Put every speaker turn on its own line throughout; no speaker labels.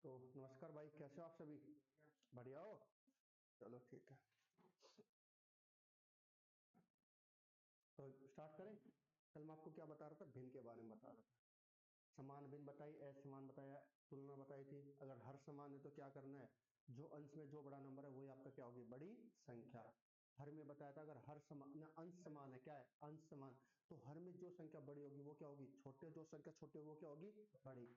तो नमस्कार भाई, कैसे हो आप सभी? बढ़िया हो? चलो ठीक है। तो स्टार्ट करें। कल मैं आपको क्या बता रहा था, भिन्न के बारे में बता रहा था। समान भिन्न बताई, असमान बताया, तुलना बताई थी। अगर हर समान है तो क्या करना है, जो अंश में जो बड़ा नंबर है वही आपका क्या होगी, बड़ी संख्या। हर में बताया था अगर हर समान ना अंश समान है, क्या है अंश समान, तो हर में जो संख्या बड़ी होगी वो क्या होगी छोटे, जो संख्या छोटी होगी वो क्या होगी बड़ी।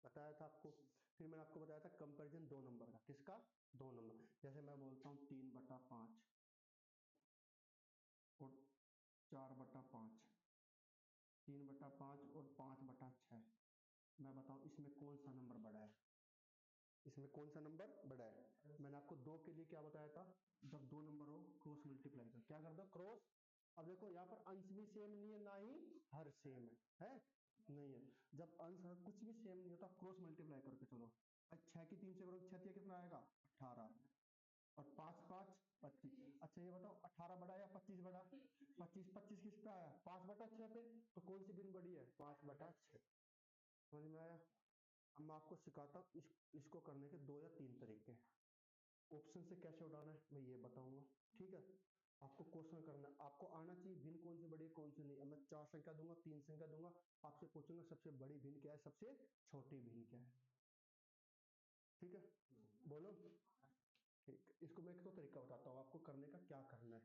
बताया था आपको। फिर मैंने आपको बताया था कंपैरिजन दो नंबर का, किसका, दो नंबर। जैसे मैं बोलता हूँ 3/5 और 4/5, 3/5 और 5/6। मैं बताऊं इसमें कौन सा नंबर बड़ा है, इसमें कौन सा नंबर बड़ा है। मैंने आपको दो के लिए क्या बताया था, जब दो नंबर हो क्रॉस मल्टीप्लाई कर, क्या कर दो क्रॉस। अब देखो यहाँ पर अंश भी सेम नहीं है, ना ही हर सेम है नहीं है। जब अंश कुछ भी सेम नहीं होता, क्रॉस मल्टीप्लाई करके चलो। छह की 3 से करो, छह कितना आएगा 18, और 5 5 25। अच्छा ये बताओ 18 बड़ा या 25 बड़ा, 25 25 किस पे आया 5/6 पे, तो कौन सी भिन्न बड़ी है 5/6। समझ में आया? अब मैं आपको सिखाता हूँ इसको करने के दो या तीन तरीके हैं। ऑप्शन से कैसे उठाना है मैं ये बताऊंगा, ठीक है। आपको क्वेश्चन करना है, आपको आना चाहिए भिन्न कौन सी बड़ी है कौन सी नहीं। अब मैं चार संख्या दूंगा, तीन संख्या दूंगा, आपसे पूछूंगा सबसे बड़ी भिन्न क्या है, सबसे छोटी भिन्न क्या है, ठीक है। बोलो। ठीक, इसको मैं एक तो तरीका बताता हूँ आपको करने का, क्या करना है,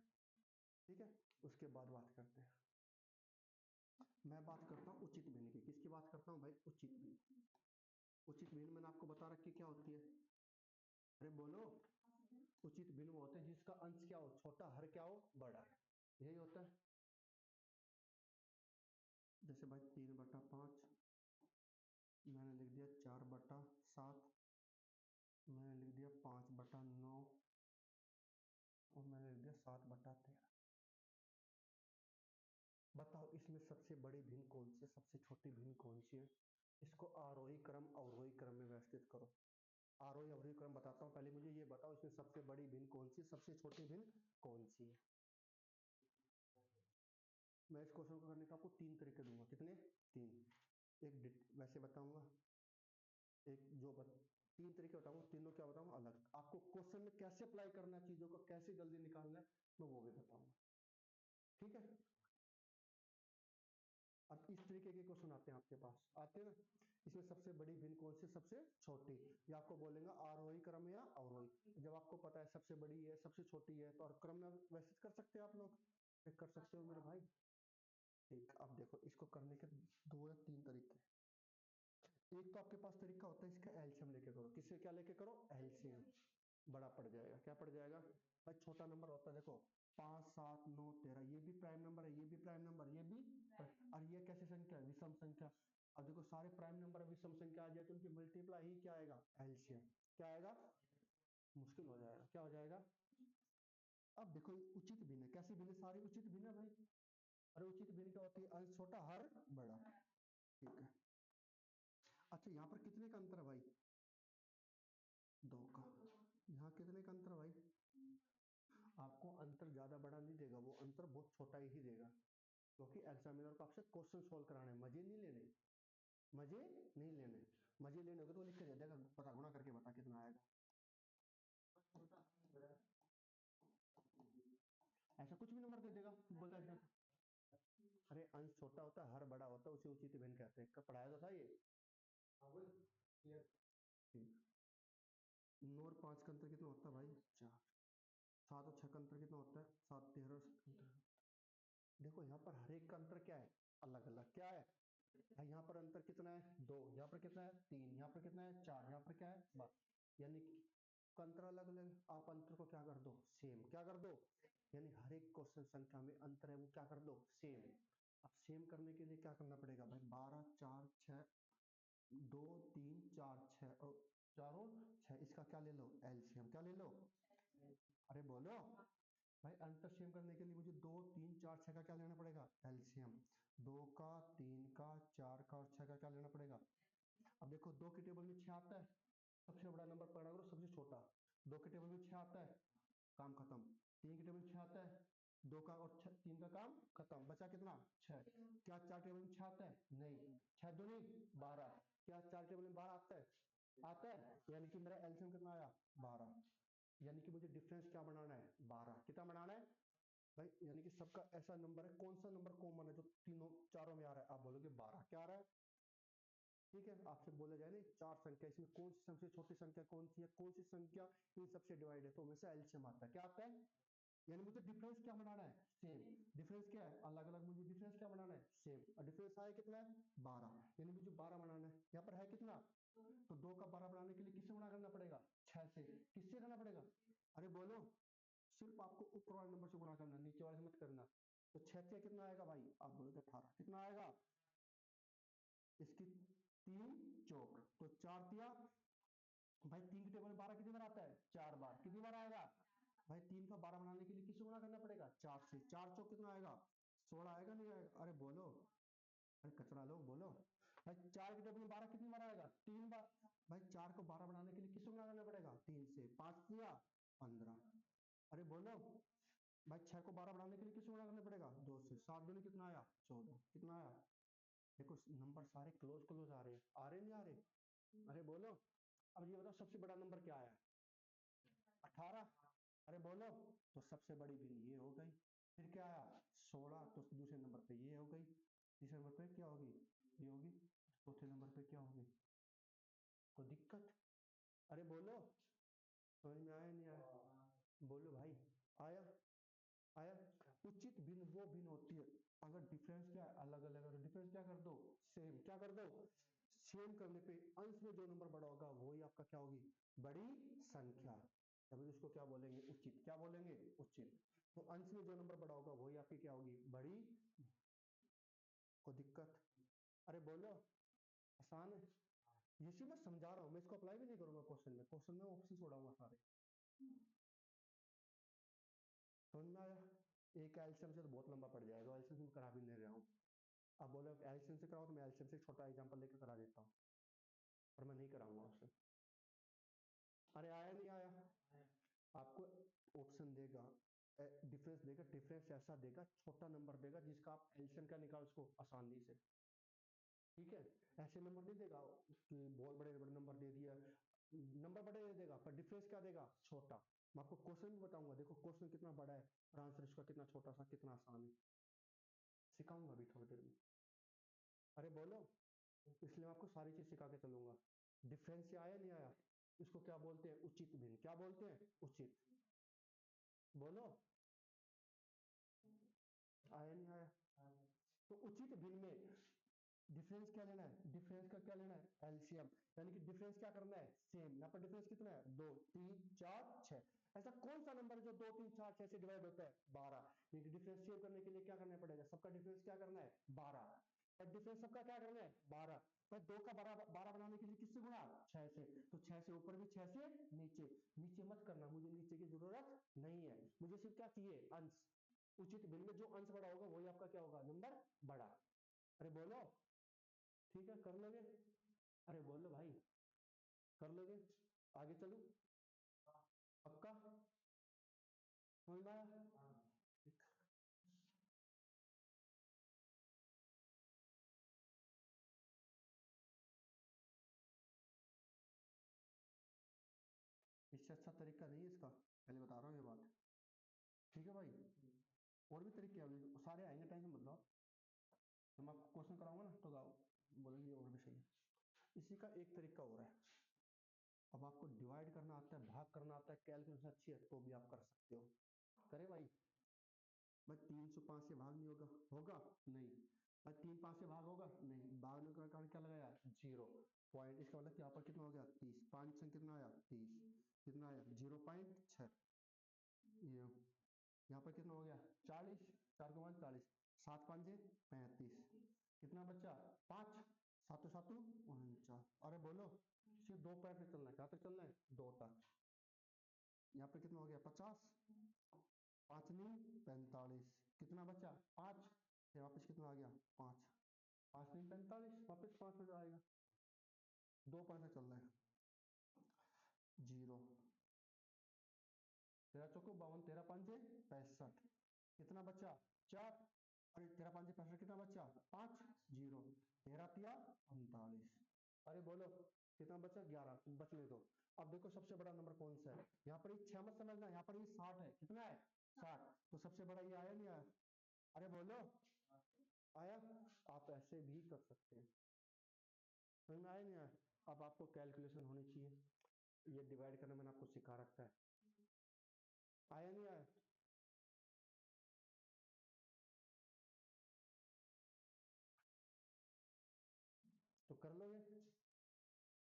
ठीक है। उसके बाद बात करते हैं। मैं बात करता हूँ उचित भिन्न की, किसकी बात करता हूँ भाई, उचित भिन्न। उचित भिन्न मैंने आपको बता रखी क्या होती है, अरे बोलो। उचित भिन्न वो होते हैं जिसका अंश क्या हो छोटा, हर क्या हो बड़ा, यही होता है। जैसे भाई 3/5 मैंने लिख दिया, 4/7 मैंने लिख दिया, 5/9 और मैंने लिख दिया 7/13। बताओ इसमें सबसे बड़ी भिन्न कौन सी है, सबसे छोटी भिन्न कौन सी है। इसको आरोही क्रम अवरोही क्रम में व्यवस्थित करो। आरोही अवरोही क्रम बताता हूँ, पहले मुझे ये बताओ इसमें सबसे बड़ी भिन्न कौन सी, सबसे छोटी भिन्न कौन सी है। मैं इस क्वेश्चन को करने का आपको तीन तरीके दूंगा, कितने, तीन। एक वैसे बताऊंगा, एक जो तीन तरीके बताऊंगा, तीनों क्या बताऊंगा अलग। आपको क्वेश्चन में कैसे अप्लाई करना है, चीजों को कैसे जल्दी निकालना है मैं वो भी बताऊंगा, ठीक है। अब इस तरीके के क्वेश्चन आते हैं आपके पास, आते हैं ना। इसमें सबसे बड़ी भिन्न कौन सी, सबसे छोटी, या आपको बोलेंगे आरोही क्रम या अवरोही। जब आपको पता है सबसे बड़ी है सबसे छोटी है तो और क्रम में व्यवस्थित कर सकते हैं आप लोग, कर सकते हो मेरे भाई। ठीक, अब देखो इसको करने के दो या तीन तरीके। एक तो आपके पास तरीका होता है इसका एलसीएम लेके करो, किससे क्या लेके करो, एलसीएम। बड़ा पड़ जाएगा, क्या पड़ जाएगा भाई, छोटा नंबर होता है देखो 5 7 9 13, ये भी प्राइम नंबर है, ये भी प्राइम नंबर, ये भी और ये कैसी संख्या है, विषम संख्या। अब देखो सारे प्राइम नंबर विषम संख्या आ जाए तो उनकी मल्टीप्लाई ही क्या आएगा, एलसीएम। क्या आएगा, मुश्किल हो जाएगा, क्या हो जाएगा। अब देखो उचित भिन्न है, कैसी भिन्न, सारी उचित भिन्न है भाई। अरे उचित भिन्न क्या होती है, अंश छोटा हर बड़ा, ठीक है। अच्छा यहाँ पर कितने का अंतर है भाई, दो का। यहाँ कितने का अंतर है भाई, आपको अंतर ज्यादा बड़ा नहीं देगा, वो अंतर बहुत छोटा ही देगा, क्योंकि एग्जामिनर को आपसे क्वेश्चन सोल्व कराने, मजे नहीं लेने, मजे नहीं लेने। मजे लेने होगे तो लिख के दे देगा, पता गुणा करके बता कितना आएगा। ऐसा कुछ भी नंबर दे देगा, बोलता है अरे अंश छोटा होता है हर बड़ा होता है, उसे उचित भिन्न कहते हैं, पढ़ाया तो था ये। ठीक, 9 और 5 का अंतर कितना होता है भाई, 4। 7 और 6 का अंतर कितना होता है, 7 13। देखो यहाँ पर हर एक का अंतर क्या है, अलग अलग, क्या है भाई। यहाँ पर अंतर कितना है, दो, यहाँ पर कितना है, तीन, यहाँ पर कितना है, चार, यहाँ पर क्या है, बस। यानी कि अंतर अलग अलग, आप अंतर को क्या कर दो, सेम, क्या कर दो, यानी हर एक क्वेश्चन संख्या में अंतर है वो क्या कर दो, सेम। अब सेम करने के लिए क्या करना पड़ेगा भाई, 12 4 6 2 3 4 6 और 4 और 6, इसका क्या ले लो, एलसीएम। क्या ले लो, अरे बोलो भाई। अंतर सेम करने के लिए मुझे 2 3 4 6 का क्या लेना पड़ेगा, एलसीएम। 2 का, 3 का, 4 का और 6 का क्या लेना पड़ेगा। अब देखो 2 के टेबल में 6 आता है, सबसे बड़ा नंबर पकड़ा करो, सबसे छोटा। 2 के टेबल में 6 आता है, काम खत्म। 3 के टेबल में 6 आता है, 2 का और 3 का काम खत्म, बचा कितना 6। क्या 4 टेबल में 6 आता है, नहीं। 6 2 नहीं 12, क्या 4 टेबल में 12 आता है, आता है, यानी कि मेरा एलसीएम कितना आया 12, यानी कि मुझे डिफरेंस क्या बनाना है 12, कितना बनाना है भाई, यानी कि सबका ऐसा नंबर है, कौन सा नंबर कॉमन है जो तीनों चारों में आ रहा है, आप बोलोगे 12, क्या आ रहा है, ठीक है, आपसे बोला जाए ना चार संख्या, इसमें कौन सी सबसे छोटी संख्या कौन सी है, कौन सी संख्या इन सबसे डिवाइड है, तो हमेशा एलसीएम आता है, क्या आता है, यानी मुझे डिफरेंस क्या बनाना है सेम, डिफरेंस क्या है अलग अलग, मुझे डिफरेंस क्या बनाना है सेम, और डिफरेंस आया कितना है 12, यानी मुझे 12 बनाना है, यहाँ पर है कितना, तो 2 का 12 बनाने के लिए किससे गुणा करना पड़ेगा 6 से, किससे करना पड़ेगा, अरे बोलो, सिर्फ आपको ऊपर वाले नंबर से गुणा करना, नीचे वाले से मत करना, तो 6 से कितना आएगा भाई, आप बोलोगे 18, कितना आएगा, इसकी 3 चौक, तो 4 तिया, भाई 3 के टेबल में 12 कितनी बार आता है 4 बार, कितनी बार आएगा भाई, 3 का 12 बनाने के लिए किससे गुणा करना पड़ेगा 4 से, 4 चौक कितना आएगा 16 आएगा, नहीं आएगा, अरे बोलो, अरे कचरा लोग बोलो, भाई 4 के टेबल में 12 कितनी बार आएगा 3 बार, भाई 4 को 12 बनाने के लिए किससे गुणा करना पड़ेगा 3 से, 5 दिया 15, अरे बोलो, भाई 6 को 12 बनाने के लिए किससे गुणा करना पड़ेगा 2 से, 7 दूनी कितना आया 14, कितना आया, देखो नंबर सारे क्लोज क्लोज आ रहे नहीं आ रहे, अरे बोलो, अब ये बताओ सबसे बड़ा नंबर क्या आया 18, अरे बोलो, तो सबसे बड़ी गिन ये हो गई, फिर क्या आया 16, तो दूसरे नंबर पे ये हो गई, तीसरे नंबर पे क्या होगी ये होगी, चौथे नंबर पे क्या होगी, कोई दिक्कत, अरे बोलो, समझ में आया नहीं आया, बोलो भाई, आया, आया, उचित भिन्न वो भिन्न होती है अगर डिफरेंस क्या है अलग अलग, अगर डिफरेंस क्या कर दो सेम, क्या कर दो सेम करने पे अंश में जो नंबर बड़ा होगा वही आपका क्या होगी बड़ी संख्या, तभी उसको क्या बोलेंगे उचित, क्या बोलेंगे उचित, तो अंश में जो नंबर बड़ा होगा वही आपकी क्या होगी बड़ी, को दिक्कत, अरे बोलो, आसान है, इसी मैं समझा रहा हूँ, मैं इसको अप्लाई भी नहीं करूंगा क्वेश्चन में, क्वेश्चन में ऑप्शन छोड़ाऊंगा सारे, समझ में आया, एक एल्शियम से तो बहुत लंबा पड़ जाएगा, एल्शियम से मैं करा भी नहीं रहा हूँ, आप बोले एल्शियम से कराओ तो मैं एल्शियम से छोटा एग्जांपल लेकर करा देता हूँ, पर मैं नहीं कराऊंगा उससे, अरे आया नहीं आया, आपको ऑप्शन देगा, डिफरेंस देगा, डिफरेंस ऐसा देगा छोटा नंबर देगा जिसका आप एल्शियम क्या निकाल उसको आसानी से, ठीक है, ऐसे नंबर नहीं देगा कि बहुत बड़े बड़े नंबर दे दिया, नंबर बड़े दे देगा पर डिफरेंस क्या देगा छोटा, मैं आपको क्वेश्चन भी बताऊंगा, देखो क्वेश्चन कितना बड़ा है और आंसर इसका कितना छोटा सा कितना आसान है, सिखाऊंगा अभी थोड़ी देर में, अरे बोलो, इसलिए मैं आपको सारी चीज सिखा के चलूंगा, डिफरेंस से आया नहीं आया, इसको क्या बोलते हैं उचित भिन्न, क्या बोलते हैं उचित, बोलो, आया नहीं आया, तो उचित भिन्न में डिफरेंस क्या लेना है, डिफरेंस का क्या लेना है एलसीएम, यानी कि डिफरेंस क्या करना है सेम, यहाँ पर डिफरेंस कितना है 2 3 4 6, ऐसा कौन सा नंबर है जो 2 3 4 6 से डिवाइड होता है 12, यानी कि डिफरेंस सेव करने के लिए क्या करना पड़ेगा, सबका डिफरेंस क्या करना है 12, पर डिफरेंस सबका क्या करना है 12, पर 2 का 12 बनाने के लिए किससे गुणा 6 से, तो 6 से ऊपर भी 6 से नीचे, नीचे मत करना, मुझे नीचे की जरूरत नहीं है, मुझे सिर्फ क्या चाहिए अंश, उचित भिन्न में जो अंश बड़ा होगा वही आपका क्या होगा नंबर बड़ा, अरे बोलो, ठीक है कर लोगे, अरे बोलो भाई कर लोगे, आगे चलूं, पक्का समझ में आया, ठीक, इससे अच्छा तरीका नहीं है इसका, पहले बता रहा हूँ ये बात, ठीक है भाई, और भी तरीके हैं सारे आएंगे, टेंशन मत लो, जब मैं आपको क्वेश्चन कराऊंगा ना तो बोलेंगे और भी सही है, इसी का एक तरीका और है, अब आपको डिवाइड करना आता है, भाग करना आता है, कैलकुलेशन अच्छी है तो भी आप कर सकते हो, करे भाई, भाई 305 से भाग नहीं होगा, होगा नहीं, भाई 3 5 से भाग होगा नहीं, भागने का कारण क्या लगाया जीरो पॉइंट, इसका मतलब यहाँ पर कितना हो गया 30, 5 से कितना आया 30, कितना आया 0.6, ये यहाँ पर कितना हो गया 40, 4 को 5 40, 7 5 35, कितना बचा 5, 7 7 49, अरे बोलो, सिर्फ 2 पैर पे चलना है, क्या तक चलना है 2 तक, यहाँ पे कितना हो गया 50, 5 नहीं 45, कितना बचा 5, फिर वापस कितना आ गया 5, 5 नहीं 45, वापस 5 हो जाएगा, 2 पैसे चल रहा है, जीरो, 13 चौको 52, 13 5 65, कितना बचा 4, अरे 13 5 65 कितना बचा 5, जीरो, 13 तिया 39, अरे बोलो कितना बचा 11, बचने दो। अब देखो सबसे बड़ा नंबर कौन सा है, यहाँ पर ये 6 मत समझना, यहाँ पर ये 60 है, कितना है 60, तो सबसे बड़ा ये आया नहीं आया, अरे बोलो आया। आप ऐसे भी कर सकते हैं, समझ में आया नहीं आया। अब आपको कैलकुलेशन होनी चाहिए, ये डिवाइड करना मैंने आपको सिखा रखा है, आया नहीं आया। तो कर लो ये,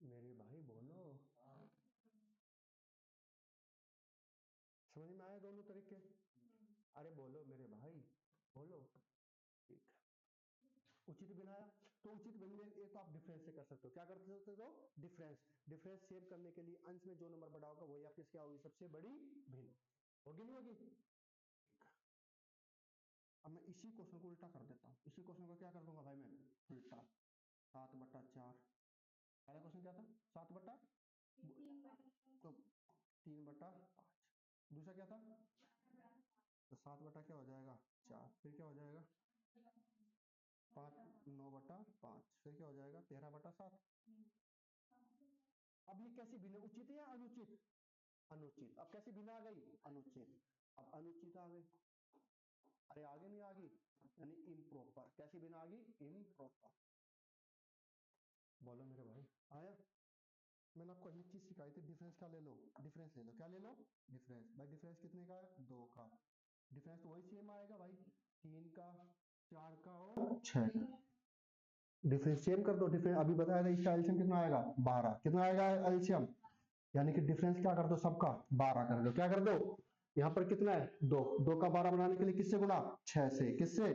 मेरे भाई बोलो, समझ में आया दोनों तरीके, अरे बोलो मेरे भाई बोलो। ठीक, उचित बनाया, तो उचित बनने ये तो आप डिफरेंस से कर सकते हो, क्या कर सकते हो डिफरेंस, डिफरेंस सेव करने के लिए अंश में जो नंबर बड़ा होगा वही आपकी क्या होगी सबसे बड़ी भिन्न, होगी नहीं होगी। अब मैं इसी क्वेश्चन को उल्टा कर देता हूँ, इसी क्वेश्चन को क्या कर दूंगा भाई मैं उल्टा, 7/4, पहला क्वेश्चन क्या था 7/, तो 3/5, दूसरा क्या था, तो 7/ क्या हो जाएगा 4, फिर क्या हो जाएगा 5, 9/5, फिर क्या हो जाएगा 13/7। अब ये कैसी भिन्न, उचित है या अनुचित, अनुचित। अब कैसी भिन्न आ गई अनुचित, अब अनुचित आ गई, अरे आगे नहीं आ गई, यानी इम्प्रॉपर, कैसी भिन्न आ गई इम्प्रॉपर, बोलो मेरे भाई आया। मैंने आपको एक चीज सिखाई थी, डिफरेंस क्या ले लो, डिफरेंस ले लो, क्या ले लो डिफरेंस, भाई डिफरेंस कितने का है 2 का, डिफरेंस तो वही सेम आएगा भाई, 3 का 4 का और 6 का, डिफरेंस सेम कर दो, डिफरेंस अभी बताया था इसका एलसीएम कितना आएगा 12, कितना आएगा एलसीएम, यानी कि डिफरेंस क्या कर दो सबका 12 कर दो, क्या कर दो, यहाँ पर कितना है 2, 2 का 12 बनाने के लिए किससे गुणा 6 से, किससे,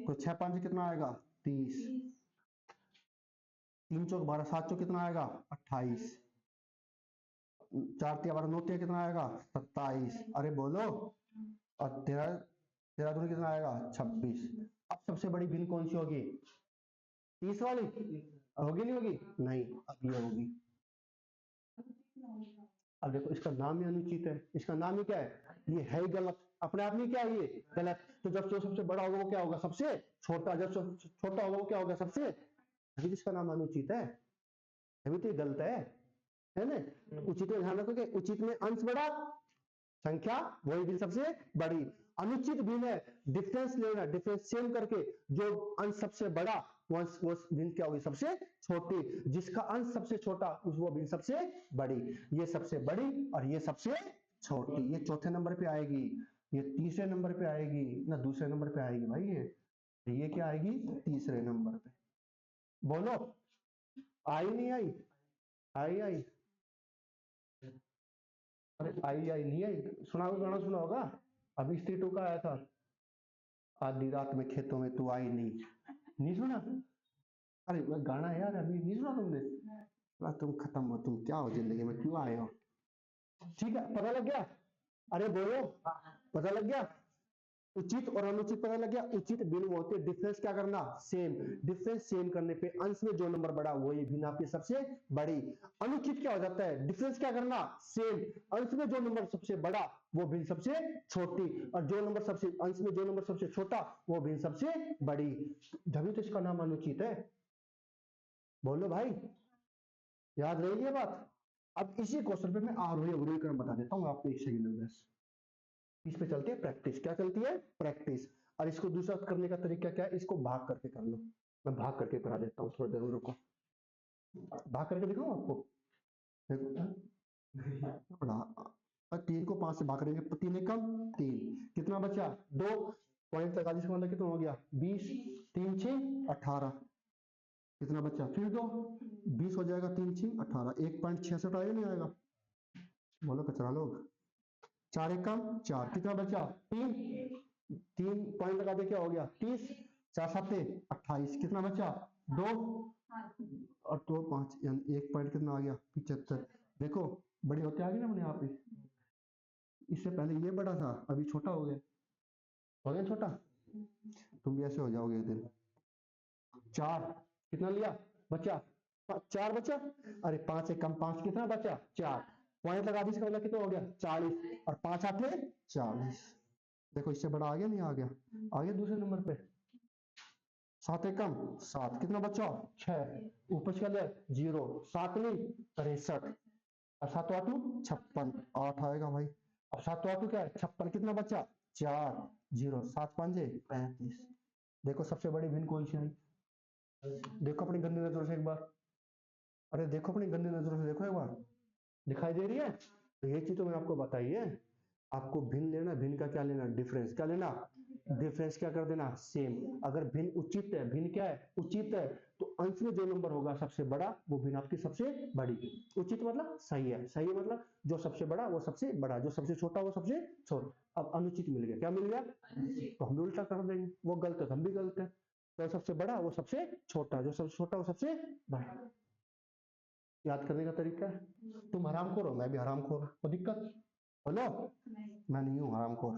तो 6 5 कितना आएगा 30, 3 चौक 12, 7 चौक कितना आएगा 28, 4 तिया 12 9 तिया कितना आएगा 27, अरे बोलो, और 13 13 दूनी कितना आएगा 26। अब सबसे बड़ी भिन्न कौन सी होगी 30 वाली, होगी नहीं होगी, नहीं अब ये होगी। अब देखो इसका नाम ही अनुचित है, इसका नाम ही क्या है, ये है ही गलत, अपने आप में क्या है ये गलत, तो जब जो सबसे बड़ा होगा वो क्या होगा सबसे छोटा, जब छोटा होगा वो क्या होगा सबसे, अभी इसका नाम अनुचित है, अभी तो ये गलत है ना। उचित में ध्यान रखो कि उचित में अंश बड़ा, संख्या वही भी सबसे बड़ी, अनुचित भिन्न है, डिफरेंस लेना, डिफरेंस सेम करके जो अंश सबसे बड़ा वो भिन्न क्या होगी सबसे छोटी, जिसका अंश सबसे छोटा उस वो भिन्न सबसे बड़ी, ये सबसे बड़ी और ये सबसे छोटी, ये चौथे नंबर पे आएगी, ये तीसरे नंबर पे आएगी ना दूसरे नंबर पे आएगी भाई, ये क्या आएगी तीसरे नंबर पे, बोलो आई नहीं आई, आई आई, अरे आई आई नहीं आई, सुना गाना सुना होगा, अभी स्त्री टू का आया था, आधी रात में खेतों में तू आई नहीं, नहीं सुना, अरे वह गाना है यार, अभी नहीं सुना तुमने, तुम खत्म हो, तुम क्या हो जिंदगी में क्यों आए हो, ठीक है पता लग गया, अरे बोलो पता लग गया, उचित और अनुचित पता लग गया, उचित भिन्न होते हैं, डिफरेंस क्या करना सेम, डिफरेंस सेम करने पे अंश में जो नंबर बड़ा वही भिन्न आपकी सबसे बड़ी, अनुचित क्या हो जाता है डिफरेंस क्या करना सेम, अंश में जो नंबर सबसे बड़ा वो भिन्न सबसे छोटी, और जो नंबर सबसे अंश में जो नंबर सबसे छोटा वो भिन्न सबसे बड़ी, तभी तो इसका नाम अनुचित है, बोलो भाई याद रही ये बात। अब इसी क्वेश्चन पे मैं आरोही अवरोही क्रम बता देता हूँ आपको, एक सेकंड में बस, इस पे चलती है प्रैक्टिस, क्या चलती है प्रैक्टिस, और इसको दूसरा करने का तरीका क्या है, इसको भाग करके कर लो, मैं भाग करके करा देता हूँ, थोड़ी देर रुको, भाग करके दिखाऊं आपको, देखो बड़ा, 3 को 5 से भाग करेंगे, 3 एकम 3, कितना बचा 2, पॉइंट लगा जिसका मतलब कितना हो गया 20, 3 6 18, कितना बचा फिर 2, 20 हो जाएगा, 3 6 18, 1.66 आएगा नहीं आएगा, बोलो कचरा लोग, 4 एकम 4, कितना बचा 3, 3 पॉइंट लगा दे क्या हो गया 30, 4 7 28, कितना बचा 2 और 2 5, यानी 1 पॉइंट कितना आ गया 75, देखो बड़े होते आ गए ना अपने आप ही, इससे पहले ये बड़ा था अभी छोटा हो गया छोटा, तुम भी ऐसे हो जाओगे एक दिन। 4 कितना लिया बचा 4 बचा, अरे 5 एकम 5, कितना बचा 4, पॉइंट लगा दी, इसका मतलब कितना हो गया 40, और 5 8 40, देखो इससे बड़ा आ गया नहीं आ गया, आ गया दूसरे नंबर पे, सात एकम सात, कितना बचा 6, ऊपर चल जाए 0, 7 नहीं 63, और 7 आठू 56, 8 आएगा भाई। अब 7 आठू क्या है 56, कितना बचा 4, 0, 7 5 35। देखो सबसे बड़ी भिन्न कौन सी आई, देखो अपनी गंदी नजरों से एक बार, अरे देखो अपनी गंदी नजरों से देखो एक बार, दिखाई दे रही है। तो ये चीज तो मैंने आपको बताई है। आपको भिन्न लेना, भिन्न का क्या लेना डिफरेंस, क्या लेना डिफरेंस, क्या कर देना सेम। अगर भिन्न उचित है, भिन्न क्या है उचित है, तो अंश में जो नंबर होगा सबसे बड़ा वो भिन्न आपकी सबसे बड़ी। उचित मतलब सही है, सही मतलब जो सबसे बड़ा वो सबसे बड़ा, जो सबसे छोटा वो सबसे छोटा। अब अनुचित मिल गया, क्या मिल गया, तो हम भी उल्टा कर देंगे, वो गलत है तो हम भी गलत है। तो सबसे बड़ा वो सबसे छोटा, जो सबसे छोटा वो सबसे बड़ा। याद करने का तरीका है। तुम हरामखोर हो, मैं भी हरामखोर, कोई दिक्कत बोलो। मैं नहीं हूँ हरामखोर,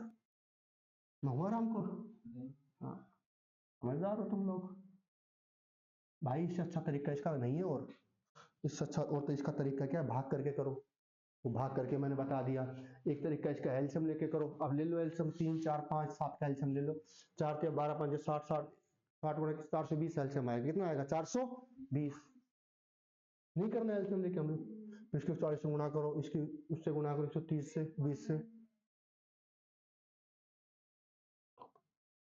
मैं हूँ हरामखोर। हाँ, समझदार हो तुम लोग भाई। इससे अच्छा तरीका इसका नहीं है, और इससे अच्छा और तो इसका तरीका क्या है, भाग करके करो। वो भाग करके मैंने बता दिया। एक तरीका इसका एल्शियम लेके करो। अब ले लो एल्शियम, 3 4 5 7 का एल्शियम ले लो। 4 के 12 5 60 60, 60 गुणा 420 एल्शियम आएगा, कितना आएगा 420। नहीं करना एल्शियम लेके हमें, इसके 40 से गुणा करो, इसकी उससे गुणा करो, 130 से 20 से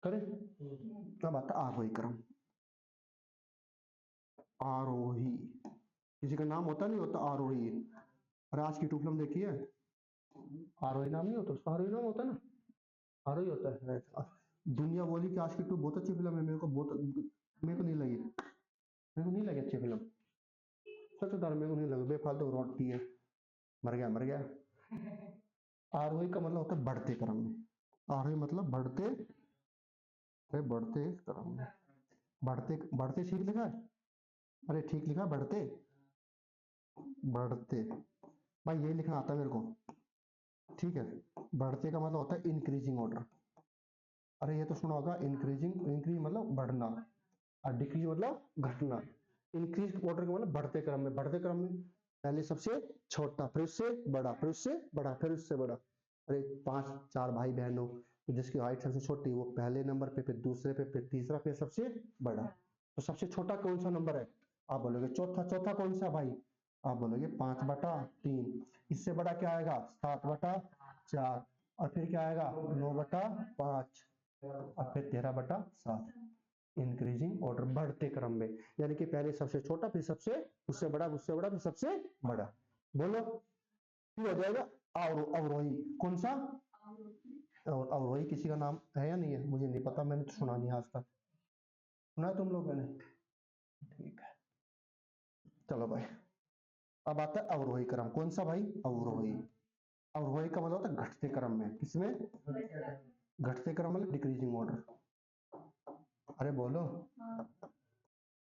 करें। अब आता आरोही क्रम, आरोही, किसी का नाम होता नहीं होता आरोही। और आज की टूफलम देखिए, आरोही नाम नहीं होता उसका, आरोही नाम होता ना, आरोही होता है। दुनिया बोली कि आज की टू बहुत अच्छी फिल्म है, मेरे को बहुत, मेरे को नहीं लगी, मेरे को नहीं लगी अच्छी फिल्म, सच बता रहा हूं, मेरे को नहीं लगी, बेफालतू रोटी है, मर गया मर गया। आरोही का मतलब होता है बढ़ते क्रम में, आरोही मतलब बढ़ते, अरे बढ़ते क्रम में, बढ़ते बढ़ते ठीक लिखा है, अरे ठीक लिखा है, बढ़ते बढ़ते, भाई ये लिखना आता है मेरे को, ठीक है। बढ़ते का मतलब होता है इंक्रीजिंग ऑर्डर, अरे ये तो सुना होगा इंक्रीजिंग, इंक्रीज मतलब बढ़ना, और डिक्रीज मतलब घटना। इंक्रीज ऑर्डर का मतलब बढ़ते क्रम में, बढ़ते क्रम में पहले सबसे छोटा, फिर उससे बड़ा, फिर उससे बड़ा, फिर उससे बड़ा। अरे 5 4 भाई बहन हो, तो जिसकी हाइट सबसे छोटी वो पहले नंबर पे, फिर दूसरे पे, फिर तीसरा, फिर सबसे बड़ा। तो सबसे छोटा कौन सा नंबर है, आप बोलोगे चौथा, चौथा कौन सा भाई, आप बोलोगे 5/3। इससे बड़ा क्या आएगा 7/4, और फिर क्या आएगा 9/5, और फिर 13/7। इंक्रीजिंग ऑर्डर, बढ़ते क्रम में, यानी कि पहले सबसे छोटा, फिर सबसे, उससे बड़ा, उससे बड़ा, फिर सबसे बड़ा। बोलो फिर हो जाएगा अवरोही, कौन सा, और अवरोही किसी का नाम है या नहीं है मुझे नहीं पता, मैंने तो सुना नहीं आज तक, सुना तुम लोगों ने, ठीक है। चलो भाई, अब आता है अवरोही क्रम, कौन सा भाई अवरोही। अवरोही का मतलब होता है घटते क्रम में, किसमें, घटते क्रम मतलब डिक्रीजिंग ऑर्डर, अरे बोलो,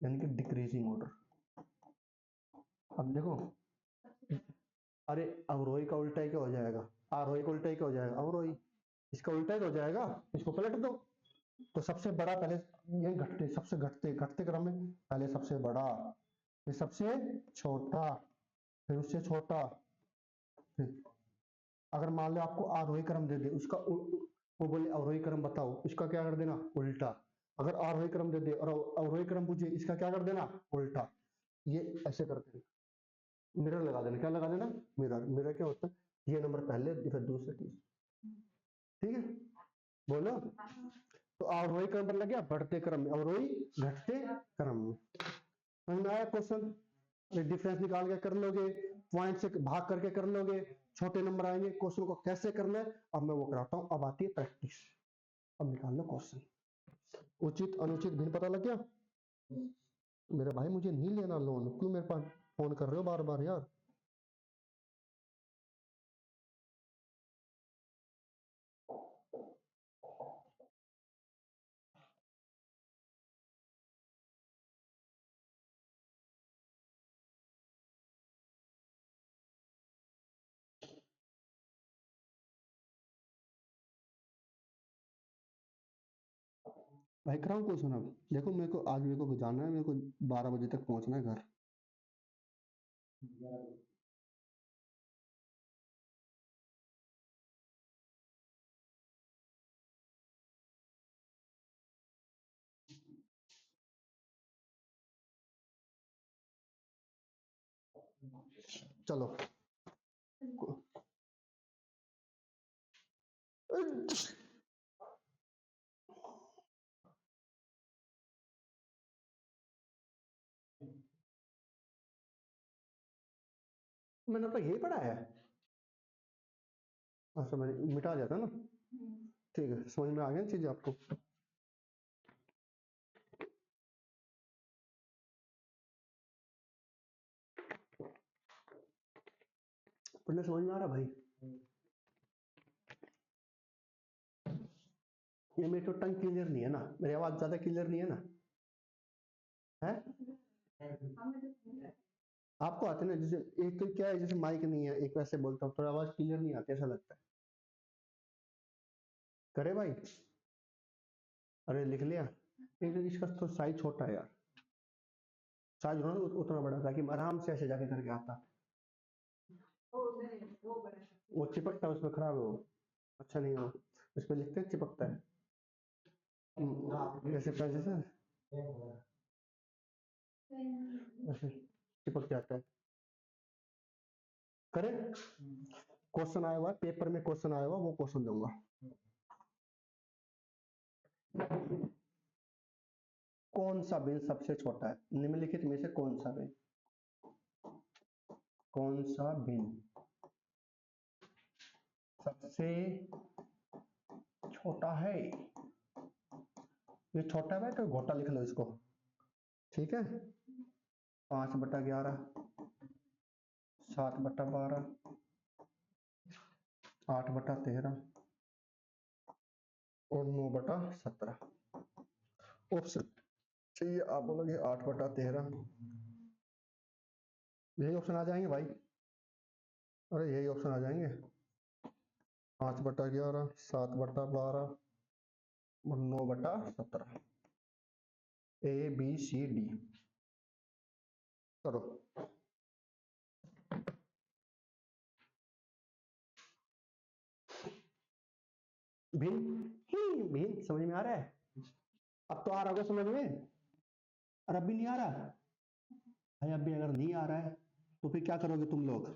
यानी कि डिक्रीजिंग ऑर्डर। अब देखो, अरे अवरोही का उल्टा ही क्या हो जाएगा, आरोही का उल्टा ही क्या हो जाएगा अवरोही, इसका उल्टा ही तो हो जाएगा, इसको पलट दो। तो सबसे बड़ा पहले, ये घटते, सबसे घटते घटते क्रम में पहले सबसे बड़ा, फिर सबसे छोटा, फिर उससे छोटा, फिर अगर मान लो आपको आरोही क्रम दे दे, उसका वो बोले अवरोही क्रम बताओ, उसका क्या कर देना उल्टा। अगर आरोही क्रम दे दे और अवरोही क्रम पूछे, इसका क्या कर देना उल्टा। ये ऐसे करते हैं, मिरर लगा देना, क्या लगा देना मिरर, मिरर क्या होता है, ये नंबर पहले फिर दूसरे तीसरे, ठीक है। बोलो, तो अवरोही क्रम पर लग गया, बढ़ते क्रम में, अवरोही घटते क्रम में। समझ में आया क्वेश्चन, डिफरेंस निकाल के कर लोगे, पॉइंट से भाग करके कर लोगे, छोटे नंबर आएंगे, क्वेश्चन को कैसे करना है अब मैं वो कराता हूँ। अब आती है प्रैक्टिस, अब निकाल लो क्वेश्चन। उचित अनुचित भिन्न पता लग गया। मेरे भाई मुझे नहीं लेना लोन, क्यों मेरे पास फोन कर रहे हो बार बार यार। भाई कराऊं क्वेश्चन, अब देखो मेरे को आज, मेरे को जाना है, मेरे को 12 बजे तक पहुंचना है घर। चलो मैंने तो यही पढ़ा है। अच्छा मैंने मिटा दिया था ना, ठीक है समझ में आ गया चीज आपको। पढ़ने समझ में आ रहा भाई? ये मेरी तो टंग क्लियर नहीं है ना, मेरी आवाज ज्यादा क्लियर नहीं है ना, है? आपको आते ना, जैसे एक तो क्या है, जैसे माइक नहीं है, एक वैसे बोलता हूँ थोड़ा आवाज क्लियर नहीं आती, ऐसा लगता है। करे भाई? अरे लिख लिया। एक तो इसका तो साइज छोटा है यार, साइज होना उतना बड़ा ताकि आराम से ऐसे जाके करके आता। वो चिपकता है उसमें, खराब है वो, अच्छा नहीं हो। इस पे लिखते हैं चिपकता है। जैसे पैसे से ऐसे चिपक जाता है। करें? क्वेश्चन आया हुआ है पेपर में, क्वेश्चन आया हुआ वो क्वेश्चन दूंगा। कौन सा बिल सबसे छोटा है निम्नलिखित में से? कौन सा बिल, कौन सा बिल सबसे छोटा है? ये छोटा है तो घोटा लिख लो इसको, ठीक है। 5/11, 7/12, 8/13 और 9/17। ऑप्शन चाहिए आप बोलोगे 8/13, यही ऑप्शन आ जाएंगे भाई, अरे यही ऑप्शन आ जाएंगे। 5/11, 7/12 और 9/17, ABCD। करो। भिन्न भिन्न समझ में आ रहा है? अब तो आ रहा होगा समझ में, और अब भी नहीं आ रहा भाई? अब भी अगर नहीं आ रहा है तो फिर क्या करोगे तुम लोग?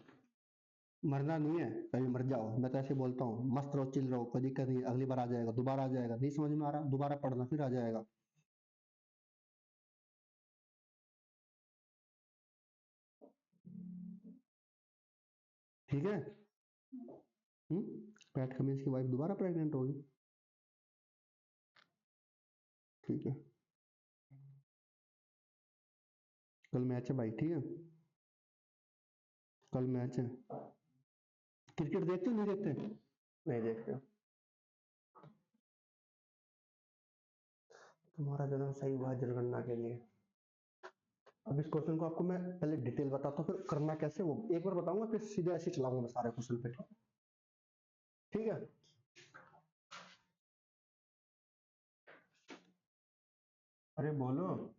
मरना नहीं है, कभी मर जाओ, मैं तो ऐसे बोलता हूँ, मस्त रहो चिल रहो, कोई दिक्कत नहीं, अगली बार आ जाएगा, दोबारा आ जाएगा, नहीं समझ में आ रहा दोबारा पढ़ना फिर आ जाएगा। ठीक है। पैट कमिंस की वाइफ दोबारा प्रेग्नेंट होगी, ठीक है। कल मैच है भाई, ठीक है, कल मैच है। क्रिकेट देखते हो नहीं देखते? नहीं देखते हो। तुम्हारा जन्म सही हुआ है जनगणना के लिए। अब इस क्वेश्चन को आपको मैं पहले डिटेल बताता हूँ, फिर करना कैसे वो एक बार बताऊंगा, फिर सीधे ऐसे चलाऊंगा मैं सारे क्वेश्चन पे, ठीक है। अरे बोलो।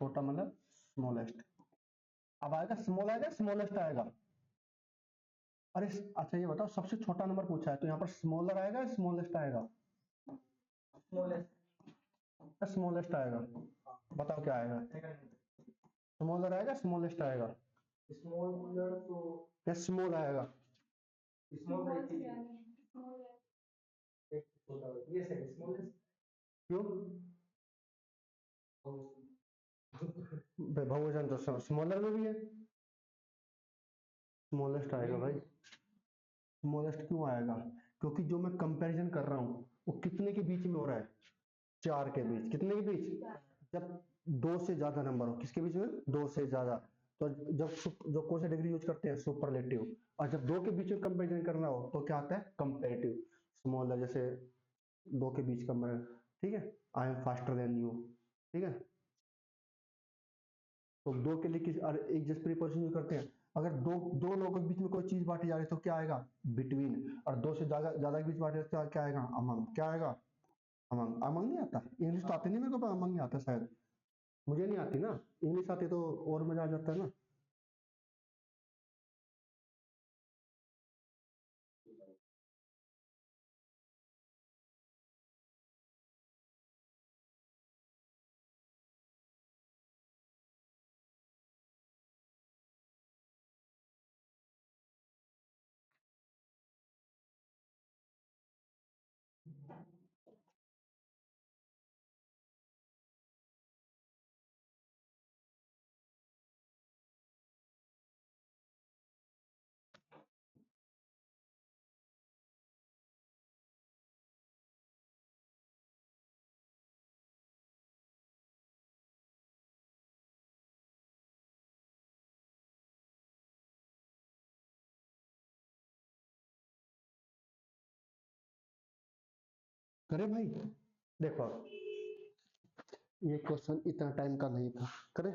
छोटा मतलब स्मॉलेस्ट। अब आएगा स्मॉल आएगा स्मॉलेस्ट आएगा? अरे अच्छा ये बताओ, सबसे छोटा नंबर पूछा है तो यहाँ पर स्मॉलर आएगा या स्मॉलेस्ट आएगा? स्मॉलेस्ट आएगा। बताओ क्या आएगा? स्मॉलर आएगा स्मॉलेस्ट आएगा? या स्मॉल आएगा? क्यों? बहुवचन तो स्मॉलर में भी है, स्मॉलेस्ट आएगा भाई। स्मॉलेस्ट क्यों आएगा? क्योंकि जो मैं कंपैरिजन कर रहा हूँ वो कितने के बीच में हो रहा है? 4 के बीच। कितने के बीच? जब 2 से ज्यादा नंबर हो, किसके बीच में? 2 से ज्यादा। तो जो कौन सा डिग्री यूज करते हैं? सुपरलेटिव। और जब 2 के बीच में कंपैरिजन करना हो तो क्या आता है? कंपैरेटिव। स्मॉलर जैसे 2 के बीच का नंबर, ठीक है, I am faster than you, ठीक है। तो 2 के लिए किस और एक जस्ट प्रीपोजिशन यूज करते हैं। अगर दो दो लोगों के बीच में कोई चीज बांटी जा रही है तो क्या आएगा? बिटवीन। और 2 से ज्यादा ज्यादा के बीच बांटी जा रही है तो क्या आएगा? अमंग। क्या आएगा? अमंग। अमंग नहीं आता इंग्लिश तो आती नहीं मेरे को, पर अमंग नहीं आता शायद, मुझे नहीं आती ना इंग्लिश, आती तो और मजा आ जाता है ना। करे भाई, देखो ये क्वेश्चन इतना टाइम का नहीं था, करे।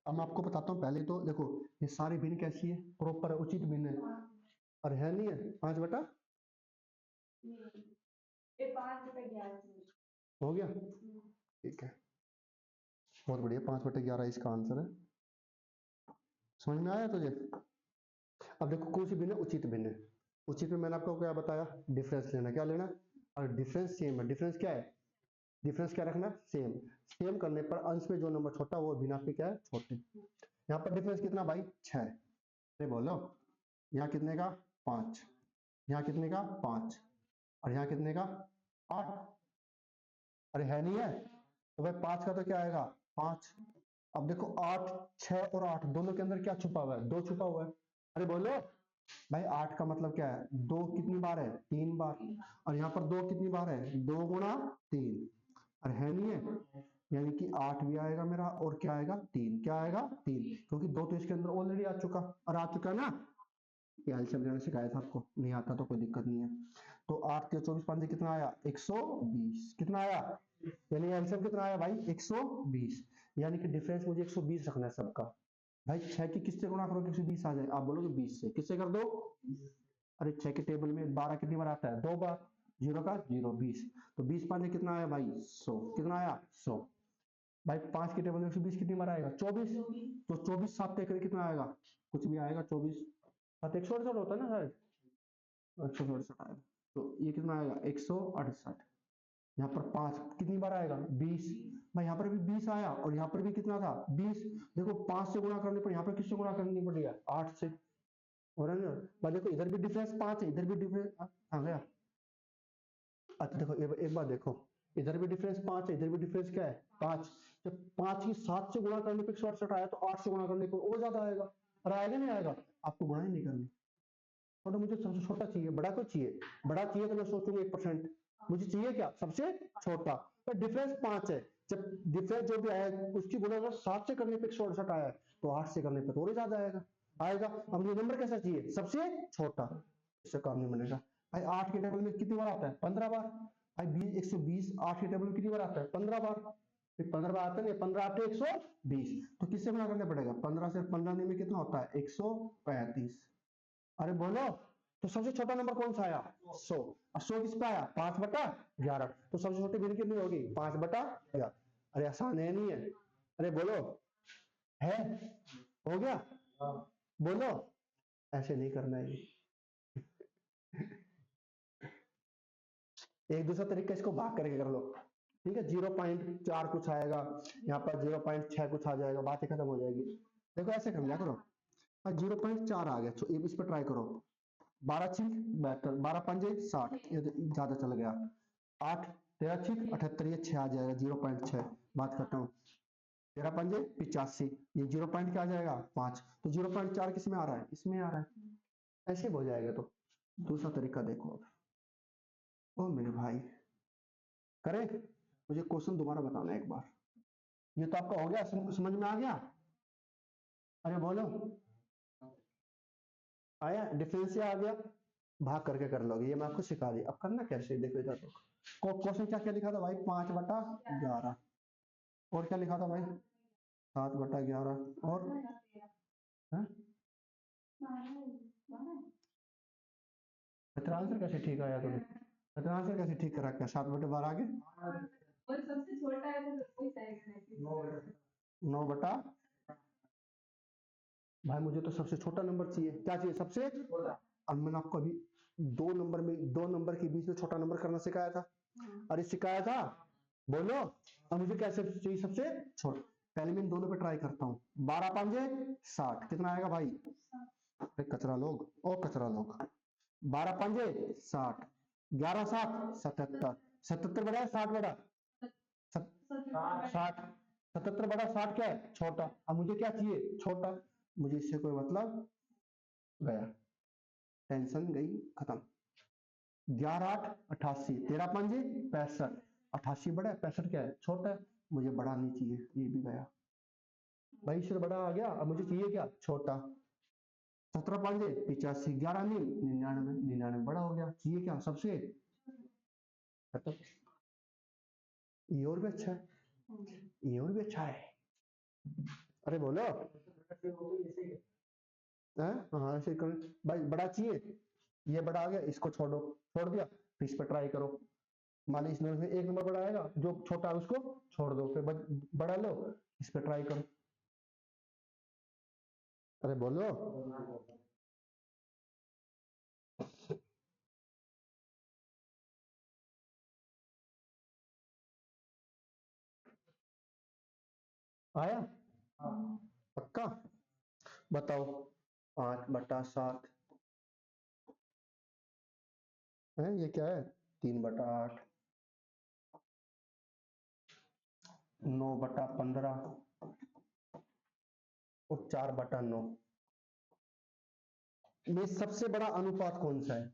अब मैं आपको बताता हूँ, पहले तो देखो ये सारी भिन्न कैसी है, प्रॉपर है, उचित भिन्न है, और है नहीं है 5 बटा हो गया, ठीक है, बहुत बढ़िया, 5/11 इसका आंसर है। समझ में आया तुझे? अब देखो कौन सी भिन्न है, उचित भिन्न है। उचित में मैंने आपको क्या बताया, डिफरेंस लेना, क्या लेना, और डिफरेंस सेम है, डिफरेंस क्या है, डिफरेंस क्या रखना, सेम। सेम करने पर अंश में जो नंबर छोटा वो भिन्न आपके क्या है, छोटे। यहाँ पर डिफरेंस कितना भाई, 6, अरे बोलो, यहाँ कितने का, 5, यहाँ कितने का, 5, और यहाँ कितने का, 8, अरे है नहीं है, तो भाई 5 का तो क्या आएगा, 5। अब देखो 8, 6 और 8 दोनों के अंदर क्या छुपा हुआ है, 2 छुपा हुआ है, अरे बोलो भाई 8 का मतलब क्या है, 2 कितनी बार है, 3 बार, और यहाँ पर 2 कितनी बार है, 2 गुणा 3, और है नहीं है, यानी कि 8 भी आएगा मेरा, और क्या आएगा, 3, क्या आएगा, 3, क्योंकि 2 तो इसके अंदर ऑलरेडी आ चुका, और आ चुका ना, ये एलसीएम लेना सिखाया था आपको, नहीं आता तो कोई दिक्कत नहीं है। तो 8 के 24 5 कितना आया, 120, कितना आया, यानी एलसीएम कितना आया भाई, 120, यानी कि डिफरेंस मुझे 120 रखना है सबका। भाई 6 की किससे गुणा करो 120 आ जाए, आप बोलोगे 20 से, किससे कर दो, अरे 6 के टेबल में 12 कितनी बार आता है, 2 बार, 0 का 0, 20, तो 20 5 कितना आया भाई, 100, कितना आया, 100। भाई 5 के टेबल में 120 कितनी बार आएगा, 24, तो 24 7 तक कितना आएगा, कुछ भी आएगा, 24 7 168 होता है ना शायद, 168 आएगा, तो ये कितना आएगा, 168। यहाँ पर 5 कितनी बार आएगा, 20, भाई यहाँ पर भी 20 आया, और यहाँ पर भी कितना था, 20, देखो 5 से गुणा करने पर यहाँ पर किससे गुणा करनी पड़ेगा, 8 से, और है ना, भाई देखो इधर भी डिफरेंस 5 है, इधर भी डिफरेंस आ गया। अच्छा देखो एक बार देखो, इधर भी डिफरेंस 5 है, इधर भी डिफरेंस क्या है, 5, जब 5 ही 7 से गुणा करने पर 168 आया, तो 8 से गुणा करने पर और ज्यादा आएगा, और आएगा नहीं आएगा, आपको गुणा ही नहीं करनी, तो मुझे सबसे छोटा चाहिए, बड़ा को चाहिए, बड़ा चाहिए तो मैं सोचूंगा 1%, मुझे चाहिए क्या, सबसे छोटा, तो डिफरेंस 5 है, जब डिफरेंस जो भी आया उसकी गुणा अगर 7 से करने पे 168 आया है, तो 8 से करने पे थोड़ी ज्यादा आएगा, आएगा। अब मुझे नंबर कैसा चाहिए, सबसे छोटा, इससे काम नहीं बनेगा। भाई 8 के टेबल में कितनी बार आता है, 15 बार, भाई 120 8 के टेबल में कितनी बार आता है, 15 बार, फिर 15 बार आता है, 15 आते 120, तो किससे गुणा करना पड़ेगा, 15 से 15 में कितना होता है, 135, अरे बोलो, तो सबसे छोटा नंबर कौन सा आया, 100, और 100 किस पे आया, 5/11, तो सबसे छोटी भिन्न कितनी होगी, 5/11, अरे आसान है नहीं है, अरे बोलो, है, हो गया, बोलो, ऐसे नहीं करना है, एक दूसरा तरीका इसको भाग करके कर लो, ठीक है, 0.4 कुछ आएगा, यहाँ पर 0.6 कुछ आ जाएगा, बात ही खत्म हो जाएगी। देखो ऐसे कर लिया करो, 0.4 आ गया, तो इस पर ट्राई करो, 12 छिक 72, 12 पंजे 60, ये तो ज्यादा चल गया, 8 13 छिक 78, ये 6 आ जाएगा, 0.6, बात करता हूँ, 13 पंजे 85, ये 0 पॉइंट क्या आ जाएगा, 5, तो 0.4 किस में आ रहा है, इसमें आ रहा है, ऐसे हो जाएगा। तो दूसरा तरीका देखो, ओ मेरे भाई, करे, मुझे क्वेश्चन दोबारा बताना एक बार, ये तो आपका हो गया, समझ में आ गया, अरे बोलो, आया, डिफरेंस से आ गया, भाग करके कर लोगे, ये मैं आपको सिखा दिया, अब करना कैसे देखो इधर, क्वेश्चन क्या क्या लिखा था भाई, 5/11, और क्या लिखा था भाई, 7/11, और हाँ? इतना आंसर कैसे ठीक आया तुम्हें, इतना आंसर कैसे ठीक करा, क्या 7/12 आगे, और सबसे छोटा है तो कोई सही, 9 भाई मुझे तो सबसे छोटा नंबर चाहिए, क्या चाहिए, सबसे छोटा, अब मैंने आपको अभी 2 नंबर में, 2 नंबर के बीच में छोटा नंबर करना सिखाया था, अरे सिखाया था, बोलो, अब मुझे कैसे चाहिए, सबसे छोटा, पहले मैं इन दोनों पे ट्राई करता हूँ, 12 5 60, कितना आएगा भाई, अरे कचरा लोग, ओ कचरा लोग, 12 5 60, 11 7 77, 77 बड़ा है 60 बड़ा, 60, 77/60 क्या है, छोटा, अब मुझे क्या चाहिए, छोटा, मुझे इससे कोई मतलब, गया, टेंशन गई, खत्म, 11 8 88, 13 5 65, 88 बड़ा है, 65 क्या है, छोटा है, मुझे बड़ा नहीं चाहिए, ये भी गया, भाई इससे बड़ा आ गया, अब मुझे चाहिए क्या, छोटा, 17 पांचे 85, 11 नील 99, 99 बड़ा हो गया। ये क्या सबसे खत्म। ये और भी अच्छा है, ये और भी अच्छा है। अरे बोलो। हाँ ऐसे कर भाई, बड़ा चाहिए, ये बड़ा आ गया, इसको छोड़ो, छोड़ दिया, फिर इस पर ट्राई करो। मान ली इस नंबर में एक नंबर बड़ा आएगा, जो छोटा है उसको छोड़ दो, फिर बड़ा लो, इस पर ट्राई करो। अरे बोलो। आया पक्का? बताओ। 5/7 है, ये क्या है? 3/8। 9/15 और 4/9 में सबसे बड़ा अनुपात कौन सा है?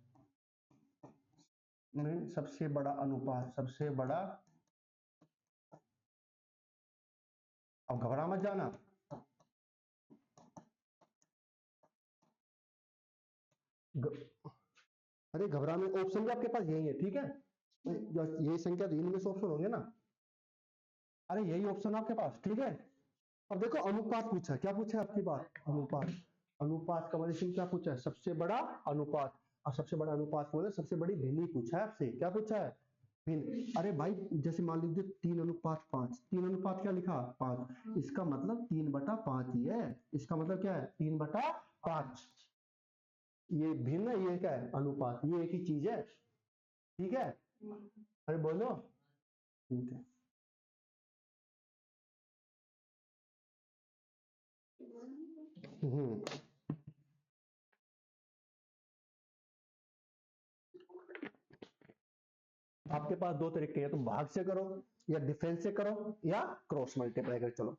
में सबसे बड़ा अनुपात, सबसे बड़ा, अब घबरा मत जाना। अरे घबराने, ऑप्शन भी आपके पास यही है, ठीक है, यही संख्या, तो इनमें से ऑप्शन होंगे ना। अरे यही ऑप्शन आपके पास, ठीक है। अब देखो अनुपात पूछा, क्या पूछा है आपकी बात? अनुपात। अनुपात का मतलब क्या पूछा है? सबसे बड़ा अनुपात। और सबसे बड़ा अनुपात बोले सबसे बड़ी भिन्नी पूछा है आपसे, क्या पूछा है? भिन्न। अरे भाई जैसे मान लीजिए 3/5, 3 अनुपात क्या लिखा? 5, इसका मतलब 3/5 ही है। इसका मतलब क्या है? 3/5। ये भिन्न है, ये क्या है? अनुपात, ये एक ही चीज है, ठीक है। अरे बोलो। ठीक है। हम्म। आपके पास दो तरीके हैं, तुम भाग से करो, या डिफरेंस से करो, या क्रॉस मल्टीप्लाई कर चलो।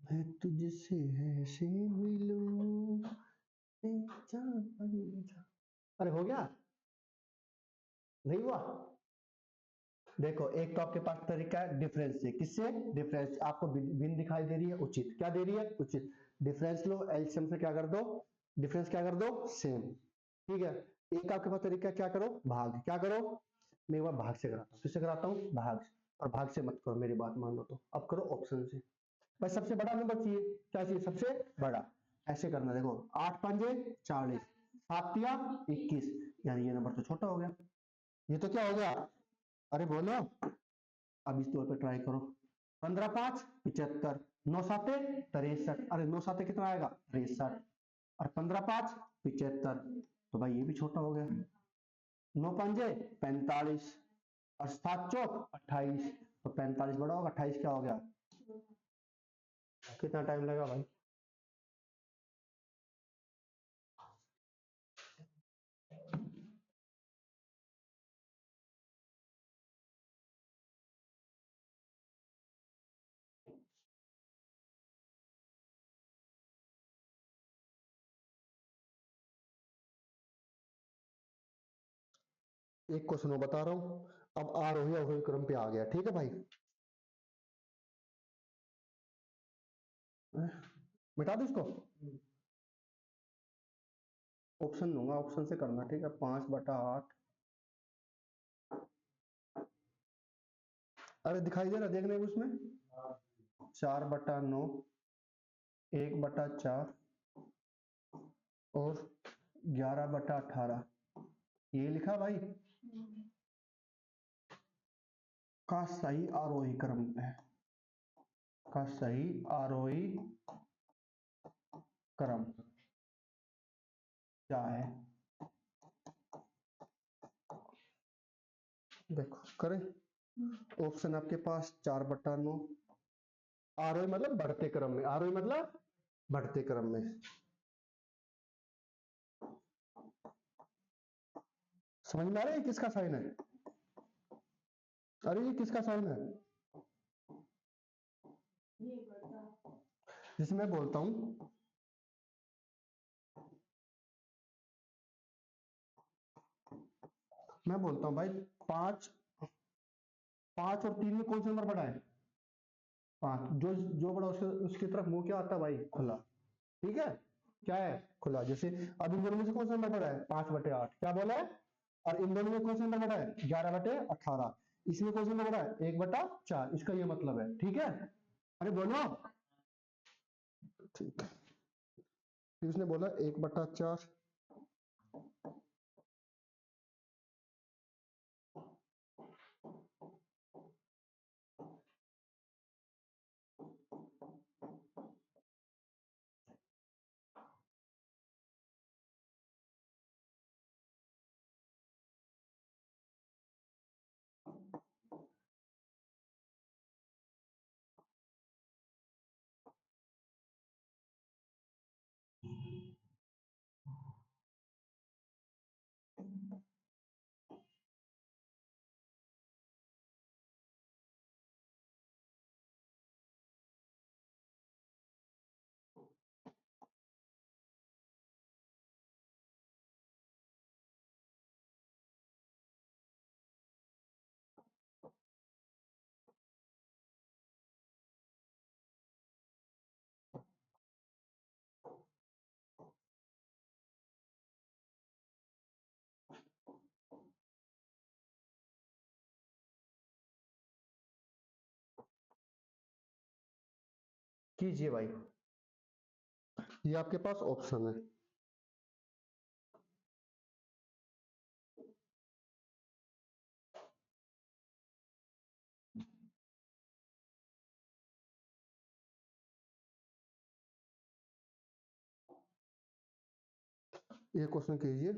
मैं तुझसे ऐसे मिलूं, अरे हो गया? नहीं हुआ? देखो एक तो आपके पास तरीका है डिफरेंस से, किससे? डिफरेंस। आपको भिन्न दिखाई दे रही है, उचित, क्या दे रही है? उचित। डिफरेंस लो, एलसीएम से क्या कर दो? डिफरेंस क्या कर दो? सेम, ठीक है। एक आपके पास तरीका क्या करो? भाग, क्या करो? मैं एक बार भाग से कराता हूँ, किससे कराता हूँ? भाग से। और भाग से मत करो, मेरी बात मान लो, तो अब करो ऑप्शन से। भाई सबसे बड़ा नंबर चाहिए, क्या चाहिए? सबसे बड़ा। ऐसे करना, देखो 8×5 = 40, 7×3 = 21, यानी ये नंबर तो छोटा हो गया। ये तो क्या हो गया? अरे बोलो। अब इस तौर पे ट्राई करो। 15×5 = 75, 9×7 = 63, अरे 9×7 कितना आएगा? 63, और 15×5 = 75, तो भाई ये भी छोटा हो गया। 9×5 = 45, और 7×4 = 28, तो 45 बड़ा होगा, 28 क्या हो गया? कितना टाइम लगा भाई? एक क्वेश्चन मैं बता रहा हूं, अब आरोही अवरोही क्रम पे आ गया, ठीक है भाई। मिटा दो इसको, ऑप्शन दूंगा, ऑप्शन से करना, ठीक है। 5/8, अरे दिखाई दे रहा, देखने को उसमें 4/9, 1/4 और 11/18, ये लिखा भाई। का सही आरोही क्रम है, का सही आरोही क्रम क्या है? देखो करें, ऑप्शन आपके पास 4/9, आरोही मतलब बढ़ते क्रम में, आरोही मतलब बढ़ते क्रम में। समझ में आ रहा है किसका साइन है? अरे ये किसका साइन है? जिसे मैं बोलता हूं, मैं बोलता हूं भाई, 5, 5 और 3 में कौन सा नंबर बड़ा है? 5, जो जो बड़ा उसके उसकी तरफ मुंह क्या आता है भाई? खुला। ठीक है, क्या है? खुला। जैसे अब इन दोनों में से कौन सा नंबर बड़ा है? 5/8, क्या बोला है? और इन दोनों में कौन सा नंबर बड़ा है? 11/18। इसमें कौन सा नंबर बड़ा है? 1/4। इसका ये मतलब है। ठीक है, अरे बोलो। ठीक है, फिर उसने बोला 1/4। कीजिए भाई, ये आपके पास ऑप्शन है। ये क्वेश्चन कीजिए।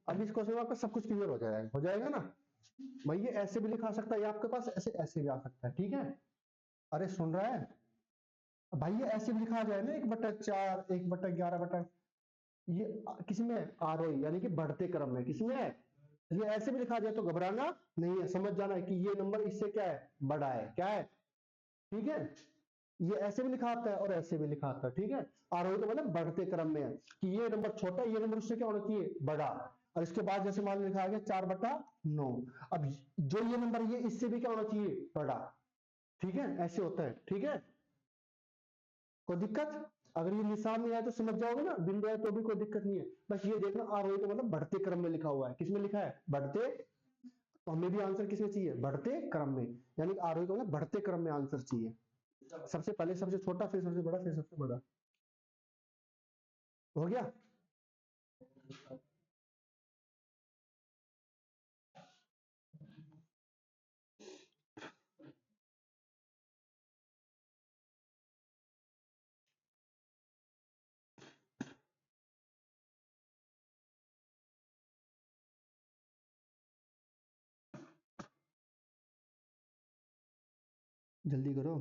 अब इस क्वेश्चन में आपका सब कुछ क्लियर हो जाएगा ना भाई? ये ऐसे भी लिखा सकता है, ये आपके पास ऐसे ऐसे भी आ सकता है। ठीक है, अरे सुन रहा है भाई? ये ऐसे भी लिखा जाए ना, 1/4, 1/11 ये किसमें? आरोही यानी कि बढ़ते क्रम में। किसमें है? ये ऐसे भी लिखा जाए तो घबराना नहीं है, समझ जाना है कि ये नंबर इससे क्या है? बड़ा है। क्या है? ठीक है, ये ऐसे भी लिखा आता है और ऐसे भी लिखा आता है। ठीक है, आरोही तो मतलब बढ़ते क्रम में है कि ये नंबर छोटा है, ये नंबर उससे क्या होना चाहिए? बड़ा। और इसके बाद जैसे मान लो लिखा गया 4/9, अब जो ये नंबर ये इससे भी क्या होना चाहिए? बड़ा। ठीक है, ऐसे होता है। ठीक है, कोई दिक्कत? अगर ये निशान नहीं आया तो समझ जाओगे ना, बिंदु है तो भी कोई दिक्कत नहीं है। बस ये देखना आरोही तो मतलब बढ़ते क्रम में लिखा हुआ है। किसमें लिखा है? बढ़ते। तो हमें भी आंसर किसमें चाहिए? बढ़ते क्रम में। यानी आरोही को मतलब बढ़ते क्रम में आंसर चाहिए। सबसे पहले सबसे छोटा, फिर सबसे बड़ा, फिर सबसे बड़ा। हो गया? जल्दी करो।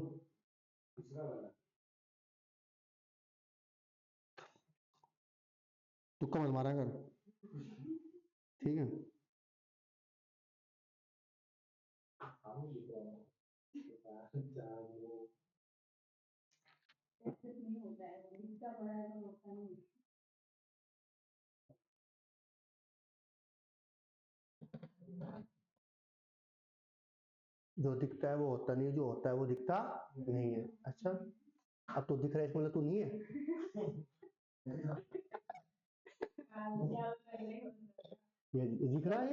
तुक्का मत मारा कर। ठीक है, जो दिखता है वो होता नहीं है, जो होता है वो दिखता नहीं है। अच्छा, अब तो दिख रहा है, इसमें मतलब तू नहीं है। ये दिख रहा है।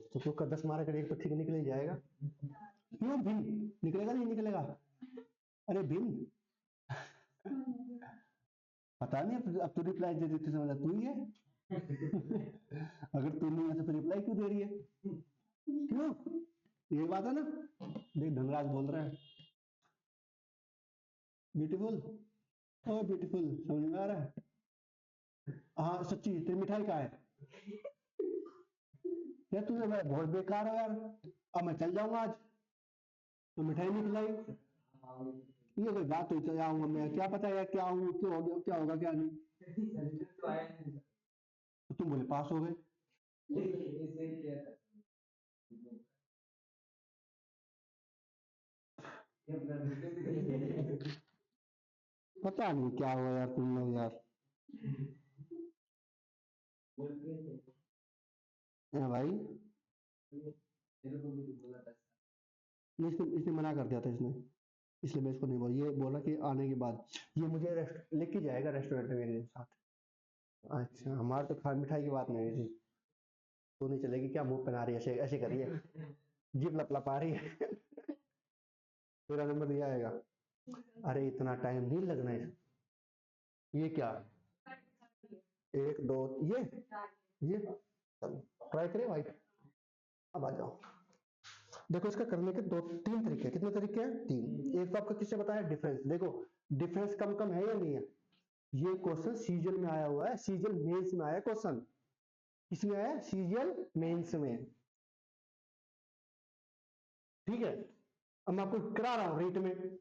तो तुक्का 10 मारा कर, एक तो ठीक निकल ही जाएगा। क्यों भिन्न निकलेगा? नहीं निकलेगा? अरे भिन्न, पता नहीं, अब तू रिप्लाई दे देती समझ तू ही है। अगर तूने ऐसे तो रिप्लाई क्यों दे रही है? क्यों? ये बात है ना। देख धनराज बोल रहा है ब्यूटीफुल। ओ ब्यूटीफुल, समझ में आ रहा है? हाँ सच्ची, तेरी मिठाई कहाँ है? यार तुझे बहुत बेकार हो यार। अब मैं चल जाऊंगा आज, तो मिठाई नहीं खिलाई। ये कोई बात हुई? चले आऊंगा मैं, क्या पता यार क्या हूँ, क्यों हो गया, क्या होगा क्या नहीं। तो तुम बोले पास हो गए। पता नहीं क्या हुआ यार तुम लोग यार। है भाई, इसने इसने मना कर दिया था इसने, इसलिए मैं इसको नहीं बोला। ये बोला कि आने के बाद ये मुझे लेके जाएगा रेस्टोरेंट में मेरे साथ। अच्छा, हमारे तो खा मिठाई की बात नहीं हुई थी। तू नहीं चलेगी क्या? मुंह पहना रही है, ऐसे ऐसे कर रही है, जीभ लपलपा रही है। तेरा नंबर नहीं आएगा। अरे इतना टाइम नहीं लगना है। ये क्या? एक दो, ये ट्राई करें भाई। अब आ जाओ। देखो इसका करने के दो तीन तरीके हैं। कितने तरीके हैं? तीन। एक तो आपको किससे बताया? डिफरेंस। देखो डिफरेंस कम कम है या नहीं है? ये क्वेश्चन सीजन में आया हुआ है, सीजन मेंस में आया क्वेश्चन। किसमें आया? सीजन मेंस में। ठीक है, अब मैं आपको करा रहा हूं रीट में।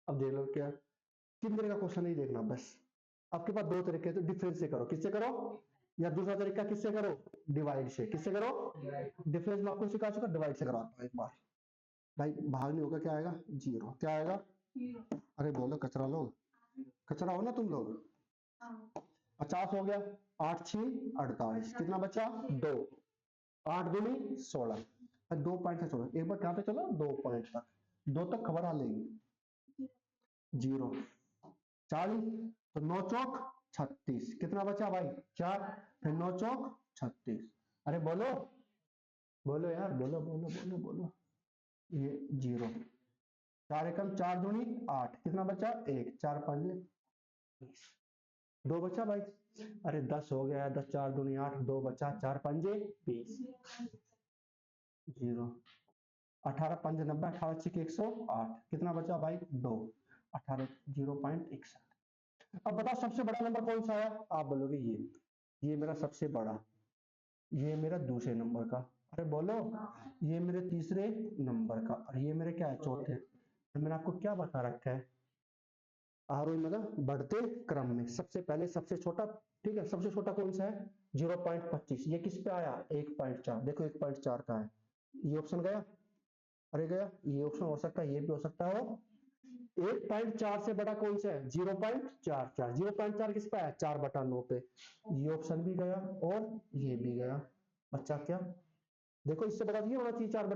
अब देख लो क्या किन तरह का क्वेश्चन नहीं देखना बस। आपके पास दो तरीके हैं, तो डिफरेंस से करो। किससे करो? या दूसरा तरीका किससे करो? डिवाइड से। किससे करो? डिफरेंस में आपको सिखा चुका, डिवाइड से कराता हूं एक बार। भाई भाग नहीं होगा, क्या आएगा? जीरो। क्या आएगा? अरे बोलो कचरा लोग, कचरा हो ना तुम लोग। 50 हो गया, 8 6 48, कितना बचा? 2। 8 दूनी 16, 2 पॉइंट से 16, एक बार कहां पे चलो? 2 पॉइंट तक। 2 तक खबर आ लेगी। जीरो। 40, तो 9 चौक 36, कितना बचा भाई? 4। फिर 9 चौक 36। अरे बोलो, बोलो यार, बोलो बोलो बोलो बोलो। ये जीरो। 4 एकम 4 दूनी 8, कितना बचा? 1। 4 5 20, 2 बचा भाई। अरे 10 हो गया, 10 4 दूनी 8, 2 बचा, 4 5 20, जीरो। 18 5 90, 18 6 108, कितना बचा भाई? 2। 18 0.61। अब बताओ सबसे बड़ा नंबर कौन सा है? आप बोलोगे ये मेरा सबसे बड़ा, ये मेरा दूसरे नंबर का, अरे बोलो, ये मेरे तीसरे नंबर का, और ये मेरे क्या है? चौथे। तो मैंने आपको क्या बता रखा है? आरोही मतलब बढ़ते क्रम में सबसे पहले सबसे छोटा। ठीक है, सबसे छोटा कौन सा है? 0.25। ये किस पे आया? 1.4। देखो 1.4 का है, ये ऑप्शन गया। अरे गया, ये ऑप्शन हो सकता है, ये भी हो सकता है। 1.4 से बड़ा कौन सा है? 0.44। 0.4 किस पे है? 4/9 पे। ये ऑप्शन भी गया और ये भी गया। बच्चा क्या? देखो इससे बड़ा ये होना चाहिए 4/,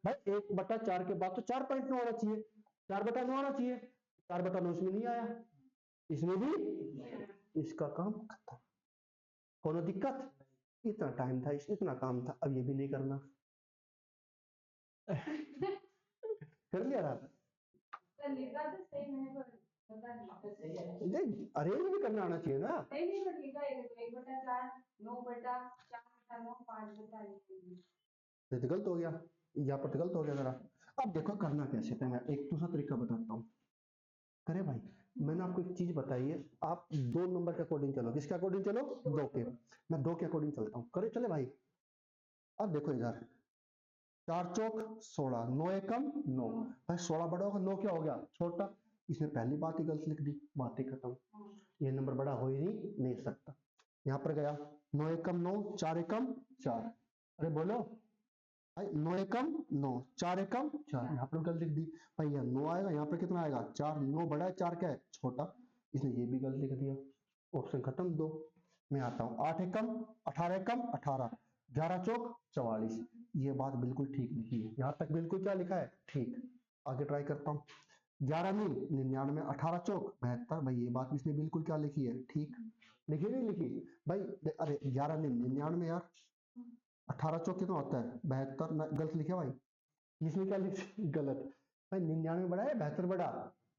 भाई 1/4 के बाद तो 4.9 होना चाहिए, 4/9 होना चाहिए। 4/9 इसमें नहीं आया, इसमें भी। इसका काम खत्म। कोनो दिक्कत? इतना टाइम था, इतना काम था, अब ये भी नहीं करना। कर लिया रात। अरेंज भी करना आना चाहिए ना। ये तो गलत हो गया, यहाँ पर तो गलत हो गया जरा। अब देखो करना कैसे था, मैं एक दूसरा तरीका बताता हूँ। करे भाई, मैंने आपको एक चीज बताई है, आप 2 नंबर के अकॉर्डिंग चलो। किसके अकॉर्डिंग चलो? 2 के। मैं 2 के अकॉर्डिंग चलता हूँ, करे चले भाई। अब देखो इधर 4 चौक 16, 9 एकम 9। भाई 16 बड़ा होगा, 9 क्या हो गया? छोटा। इसने पहली बात ही गलत लिख दी, बात ही खत्म। ये नंबर बड़ा हो ही नहीं सकता। यहाँ पर गया 9 एकम 9, 4 एकम 4। अरे बोलो भाई, 9 एकम 9, 4 एकम 4, यहाँ पर गलत लिख दी। भाई यहाँ 9 आएगा, यहाँ पर कितना आएगा? 4। 9 बड़ा है, 4 क्या है? छोटा। इसने ये भी गलत लिख दिया, ऑप्शन खत्म। 2। मैं आता हूँ 8 एकम 18, 11 चौक 44। ये बात बिल्कुल ठीक लिखी है, यहाँ तक बिल्कुल क्या लिखा है? ठीक। आगे ट्राई करता हूँ। 11 नी 99, 18 चौक 72। भाई ये बात इसने बिल्कुल क्या लिखी है? ठीक। लिखी नहीं लिखी भाई? अरे 11 नी 99 यार, 18 चौक कितना होता है? 72। गलत लिखे भाई, इसमें क्या लिखे? गलत। भाई 99 बड़ा है, 72 बड़ा?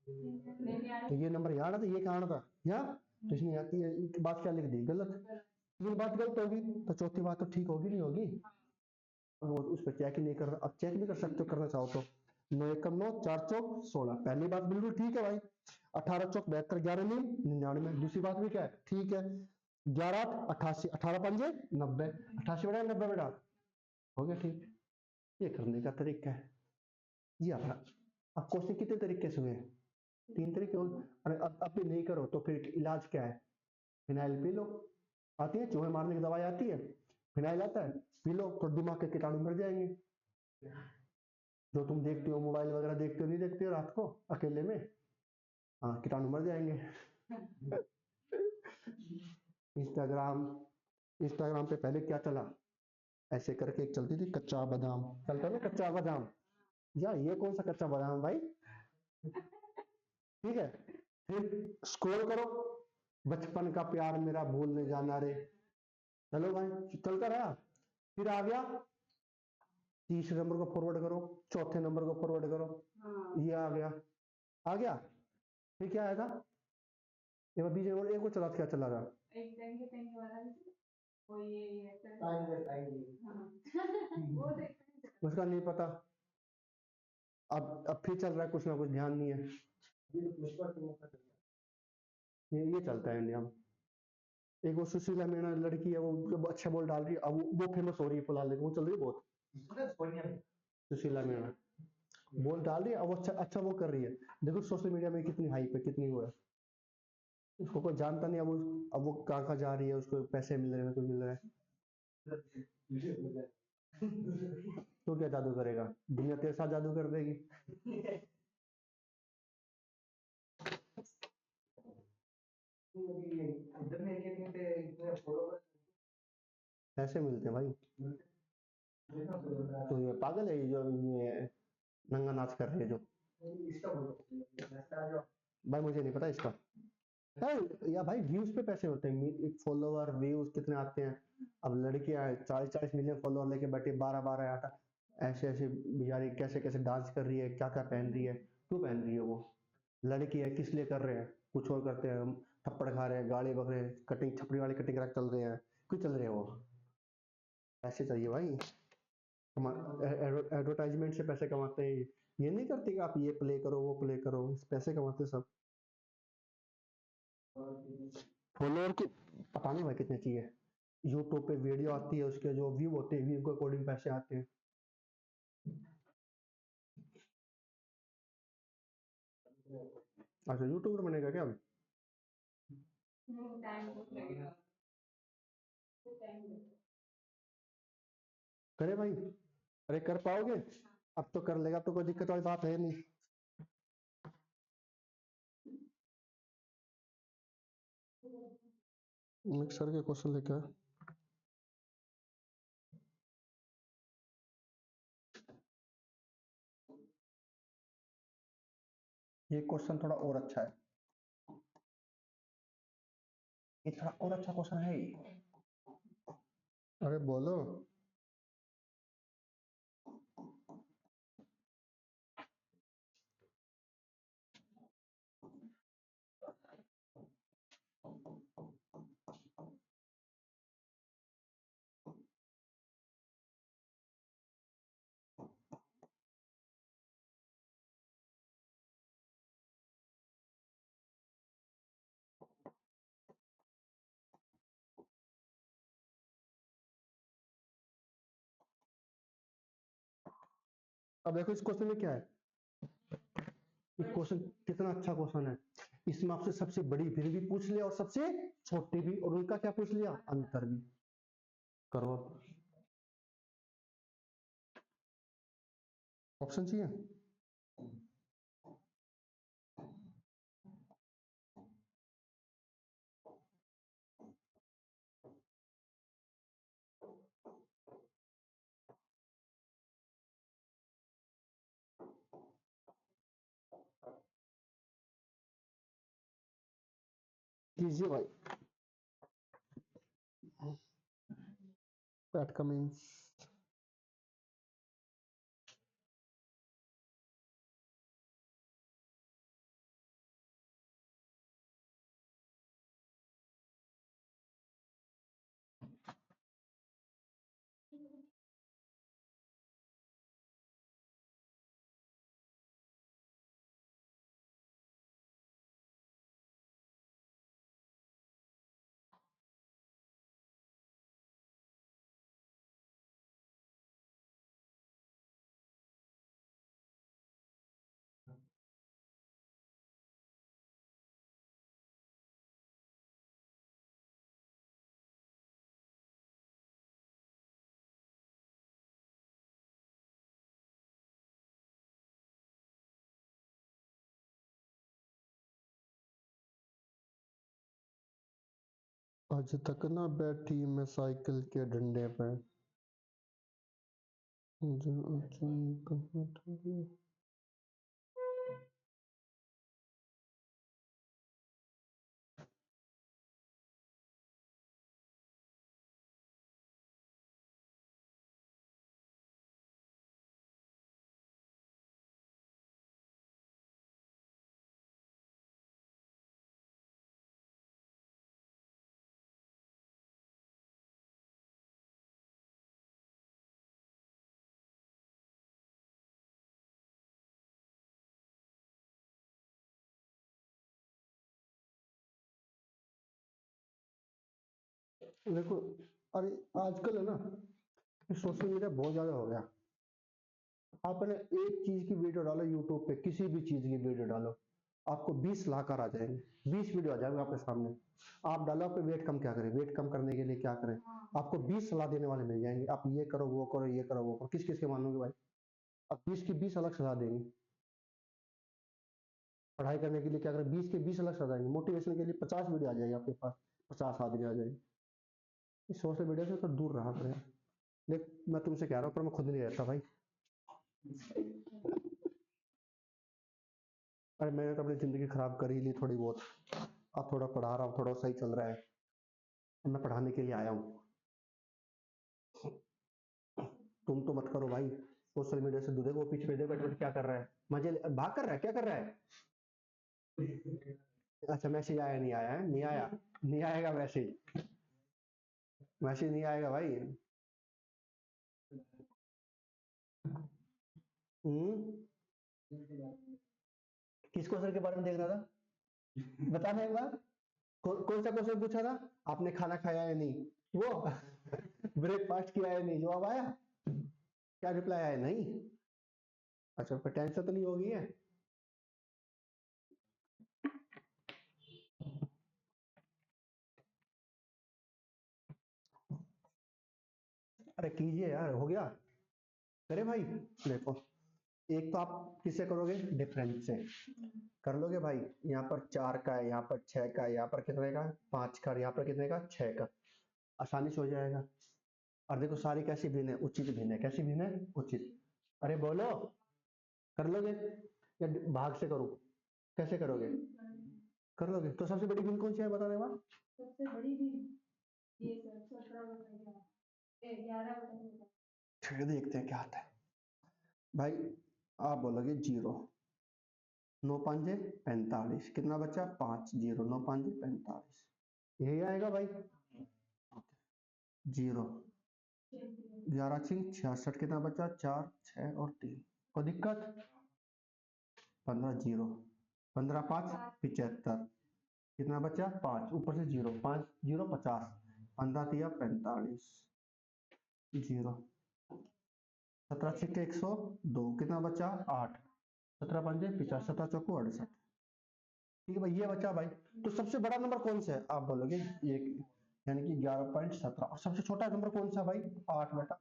तो ये नंबर यहाँ आना था, ये कहाँ आना था? यहाँ। तो इसने यहाँ की बात क्या लिख दी? गलत। तीन बात गलत होगी तो चौथी बात तो ठीक होगी नहीं होगी, वो उस पर चेक ही नहीं कर रहा। अब चेक भी कर सकते हो करना चाहो तो। 9 एकम 9, 4 चौक 16, पहली बात बिल्कुल ठीक है भाई। 18 चौक 72, 11 नीम 99, दूसरी बात भी क्या है ठीक है। 11 8 88, 18 पंजे 90, 88 बटा 90 बेटा, हो गया ठीक। ये करने का तरीका है ये अपना। अब क्वेश्चन कितने तरीके से हुए, 3 तरीके हुए। अरे अब भी नहीं करो तो फिर इलाज क्या है, फिनाइल पी लो, आती है चूहे मारने की दवाई आती है, फिनाइल आता है, पी लो तो दिमाग के कीटाणु मर जाएंगे। जो तुम देखते हो मोबाइल वगैरह देखते हो नहीं देखते हो रात को अकेले में, हाँ कीटाणु मर जाएंगे। इंस्टाग्राम, इंस्टाग्राम पे पहले क्या चला, ऐसे करके एक चलती थी कच्चा बादाम, चलता ना कच्चा बादाम, या ये कौन सा कच्चा बादाम भाई, ठीक है। फिर स्क्रॉल करो, बचपन का प्यार मेरा भूल न जाना रे, चलो भाई चलता रहा। फिर आ गया तीसरे नंबर को फॉरवर्ड करो, चौथे नंबर को फॉरवर्ड करो, ये आ गया, आ गया। फिर क्या आएगा, ये बीच में और एक वो चला क्या चला रहा, एक टेंगे टेंगे वाला वो ये उसका नहीं पता। अब फिर चल रहा है कुछ ना कुछ, ध्यान नहीं है। ये चलता है इंडिया में। एक वो सुशीला मीणा लड़की है, वो अच्छा बोल डाल रही है, अब वो फेमस हो रही है फिलहाल, वो चल रही है बहुत। सुशीला मीणा बोल डाल रही है, अब वो अच्छा वो कर रही है। देखो सोशल मीडिया में कितनी हाइप है, कितनी वो है, उसको कोई जानता नहीं। अब वो कहाँ कहाँ जा रही है, उसको पैसे मिल रहे हैं, कुछ मिल रहा है। तो क्या जादू करेगा, दुनिया तेरे साथ जादू कर देगी। ऐसे मिलते हैं भाई। तो ये पागल है, ये जो ये नंगा नाच कर रही है जो, भाई मुझे नहीं पता इसका। या भाई व्यूज पे पैसे होते हैं, एक फॉलोवर व्यूज कितने आते हैं। अब लड़कियां 40-40 मिलियन फॉलोवर लेके बैठी 12-12 आता, ऐसे ऐसे बेचारी कैसे कैसे डांस कर रही है, क्या क्या पहन रही है, क्यों पहन रही है वो, लड़की है किस लिए कर रहे हैं, कुछ और करते हैं हम, थप्पड़ खा रहे हैं, गाली बक रहे हैं, कटिंग छपरी वाली कटिंग करा चल रहे हैं, क्यों चल रहे हैं वो, पैसे चाहिए भाई। एडवर्टाइजमेंट से पैसे कमाते हैं ये नहीं करते कि आप ये प्ले करो वो प्ले करो, पैसे कमाते सब। फॉलोअर के पता नहीं भाई कितने चाहिए, यूट्यूब पे वीडियो आती है उसके जो व्यू होते हैं व्यू के अकॉर्डिंग पैसे आते हैं। अच्छा यूट्यूबर बनेगा क्या, करे भाई, अरे कर पाओगे, अब तो कर लेगा, अब तो कोई दिक्कत वाली बात है नहीं। मिक्सर के क्वेश्चन लेके आए। ये क्वेश्चन थोड़ा और अच्छा है, ये थोड़ा और अच्छा क्वेश्चन है ये। अरे बोलो। अब देखो इस क्वेश्चन में क्या है, ये क्वेश्चन कितना अच्छा क्वेश्चन है। इसमें आपसे सबसे बड़ी फिर भी पूछ लिया और सबसे छोटी भी, और उनका क्या पूछ लिया, अंतर भी। करो ऑप्शन चाहिए। कीजिए भाई, पैट कमिंस। आज तक ना बैठी मैं साइकिल के डंडे पे। देखो, अरे आजकल है ना सोशल मीडिया बहुत ज्यादा हो गया। आपने एक चीज की वीडियो डालो यूट्यूब पे, किसी भी चीज की वीडियो डालो, आपको 20 लाकर आ जाएंगे, 20 वीडियो आ जाएंगे आपके सामने। आप डालो आप वेट कम क्या करें, वेट कम करने के लिए क्या करें, आपको 20 सलाह देने वाले मिल जाएंगे, आप ये करो वो करो ये करो वो करो, किस किस के मानोगे भाई? अब 20 की 20 अलग सलाह देंगे। पढ़ाई करने के लिए क्या करें, 20 के 20 अलग सलाह देंगे। मोटिवेशन के लिए 50 वीडियो आ जाएगी आपके पास, 50 आदमी आ जाएंगे। इस सोशल मीडिया से तो दूर रहा करें। देख, मैं तुमसे कह रहा हूँ पर मैं खुद नहीं रहता भाई। अरे मैंने तो अपनी जिंदगी खराब कर ही ली थोड़ी बहुत। अब थोड़ा पढ़ा रहा हूँ, थोड़ा सही चल रहा है। मैं पढ़ाने के लिए आया हूँ। तुम तो मत करो भाई, सोशल मीडिया से दूर। देखो पीछे पे, देखो बैठ क्या कर रहा है, मजे भाग कर रहा है, क्या कर रहा है? अच्छा मैसेज आया, नहीं आया है, नहीं आया, नहीं आएगा मैसेज, मैसेज नहीं आएगा भाई। हम्म। किस क्वेश्चन के बारे में देख रहा था, बताना एक बार। कौन सा क्वेश्चन पूछा था? आपने खाना खाया है नहीं, वो ब्रेकफास्ट किया है नहीं, जवाब आया? क्या रिप्लाई आया? नहीं। अच्छा फिर टेंशन तो नहीं होगी है। अरे कीजिए यार, हो गया, करे भाई। देखो, एक तो आप किससे करोगे, डिफरेंस से कर लोगे भाई। यहाँ पर 4 का है, यहाँ पर 6 का है, यहाँ पर कितने का, 5 का, यहाँ पर कितने का, 6 का। आसानी से हो जाएगा। और देखो सारी कैसी भिन्न है, उचित भिन्न है, कैसी भिन्न है, उचित। अरे बोलो, कर लोगे या भाग से करो, कैसे करोगे? कर लोगे तो सबसे बड़ी भिन्न कौन सी है, बता दे बात। सबसे बड़ी भिन्न ये सर 17/11 फिर देखते हैं क्या आता है भाई। आप बोलोगे 0, 9 5 45, कितना बचा, 5, 0 9 5 45, यही आएगा भाई। 0, 11 66, कितना बचा, 4 6 और 3। कोई दिक्कत? 15 0, 15 5 75, कितना बचा, 5, ऊपर से 0, 5 0 50, 15 दिया 45, 0, 17 6 102, कितना बचा, 8, 17 5 50, 17 चौको 68। ठीक है भाई, ये बचा भाई। तो सबसे बड़ा नंबर कौन सा है, आप बोलोगे ये, यानी कि 11.17। और सबसे छोटा नंबर कौन सा भाई, 8 बटा।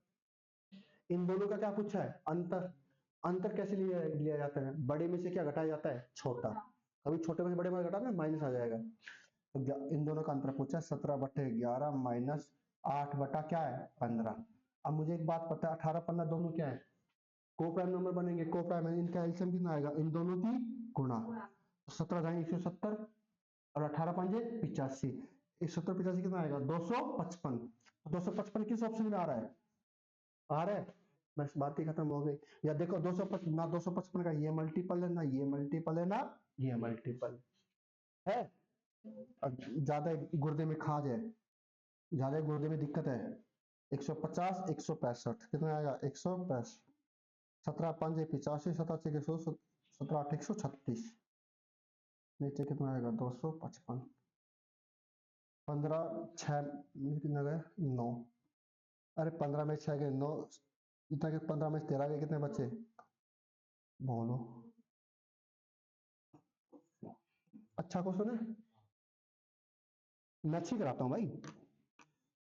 इन दोनों का क्या पूछा है, अंतर। अंतर कैसे लिया लिया जाता है, बड़े में से क्या घटाया जाता है, छोटा। कभी छोटे में से बड़े में घटा ना, माइनस आ जाएगा। तो इन दोनों का अंतर पूछा, 17/11 माइनस 8 बटा क्या है, 15। अब मुझे एक बात पता है, 18 15 दोनों क्या है, को प्राइम नंबर बनेंगे। को प्राइम है, इनका एलसीएम कितना आएगा, इन दोनों की गुणा। 17 जाएंगे 170, और 18 पंजे 85, 170 85 कितना आएगा, 255। 255 किस ऑप्शन में आ रहा है, आ रहा है। बस बात ही खत्म हो गई। या देखो 255 ना, 255 का ये मल्टीपल है ना, ये मल्टीपल है ना, ये मल्टीपल है। अब ज्यादा गुर्दे में खाज है, ज्यादा गुर्दे में दिक्कत है, 150 165, कितना आएगा, 165। 17 5 85, 17 6 100, 17 8 136, नीचे कितना आएगा, 255। 15 6 कितना गए, 9। अरे 15 में 6 गए 9, इतना के 15 में 13 गए, कितने बचे, बोलो। अच्छा क्वेश्चन है, मैं अच्छी कराता हूँ भाई।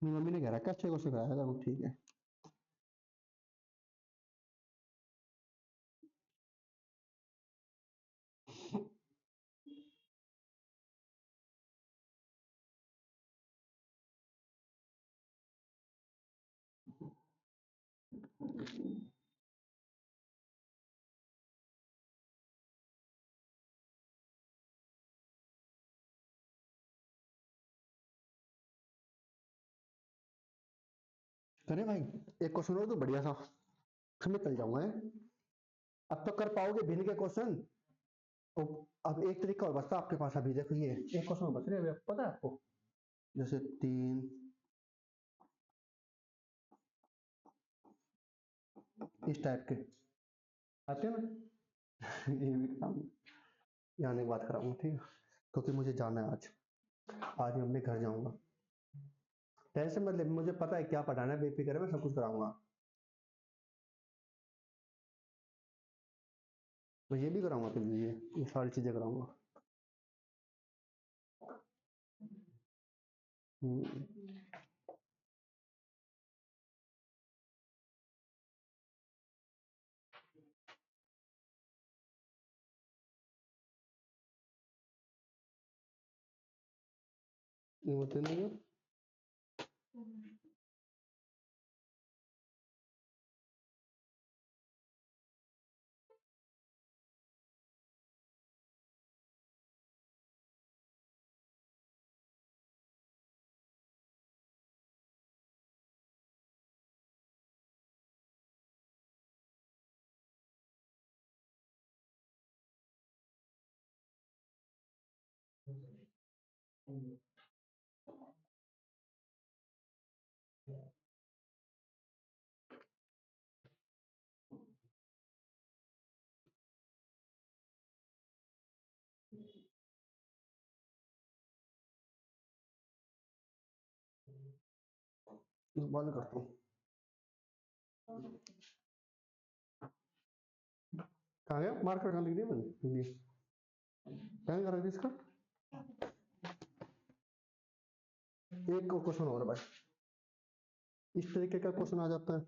मेरी मम्मी ने कह रहा है अच्छे क्वेश्चन कराया, ठीक है। करे भाई, एक क्वेश्चन और तो बढ़िया सा, फिर मैं चल जाऊंगा है। अब तो कर पाओगे भिन्न के क्वेश्चन। तो अब एक तरीका और बचता आपके पास, अभी देखो ये एक क्वेश्चन बच रहे हैं अभी, पता है आपको? जैसे 3 इस टाइप के आते हैं ना। ये भी ये आने की बात कराऊंगा, ठीक है? क्योंकि मुझे जाना है आज, आज मैं अपने घर जाऊंगा। टेंशन मतलब मुझे पता है क्या पढ़ाना है, बेफिक्र है, मैं सब कुछ कराऊंगा। मैं ये भी कराऊंगा, फिर ये सारी चीजें कराऊंगा। हम्म, ये होते नहीं है। बंद करता हूँ। कहाँ गया मार्कर, कहाँ लिख दिया मैंने हिंदी, कहाँ कर इसका? एक क्वेश्चन और बस, इस तरीके का क्वेश्चन आ जाता है।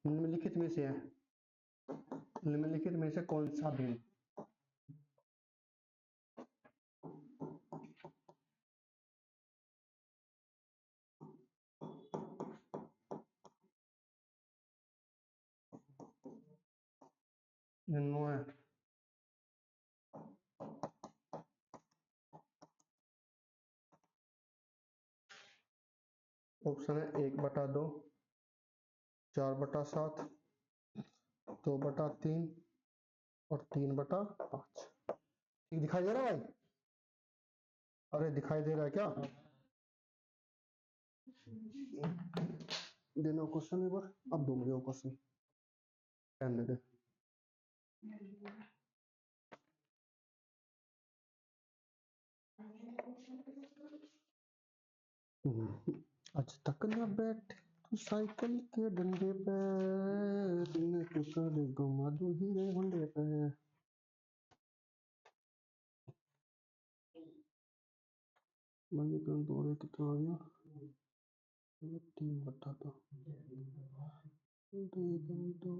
निम्नलिखित में से है, निम्नलिखित में से कौन सा भिन्न? भिन्नो है। ऑप्शन है 1/2, 4/7, 2/3 और 3/5। ठीक दिखाई दे रहा है भाई? अरे दिखाई दे रहा है क्या? देना क्वेश्चन एक बार, अब दो मुझे क्वेश्चन, रहने दे। आज तक न बैठ तू साइकिल के डंडे पे, दिन तू कर घुमा दूं हीरे होंडे पे। मैं तो दौड़े कितना आ गया? 3/2, 2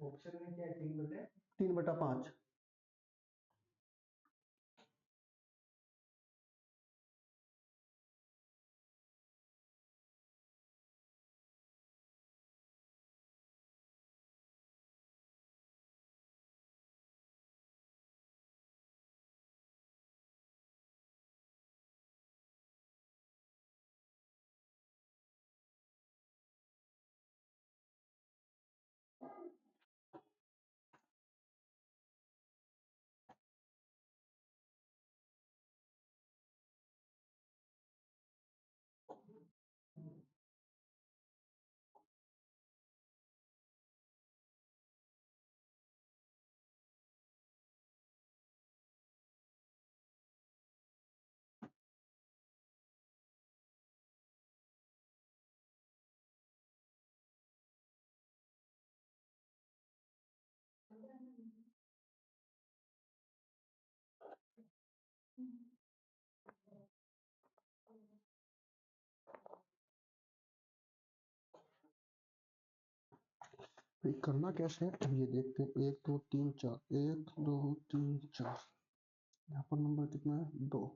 ऑप्शन में क्या है? 3/5। करना कैसे है अब ये देखते हैं। 1 2 3 4, 1 2 3 4, यहाँ पर नंबर कितना है 2।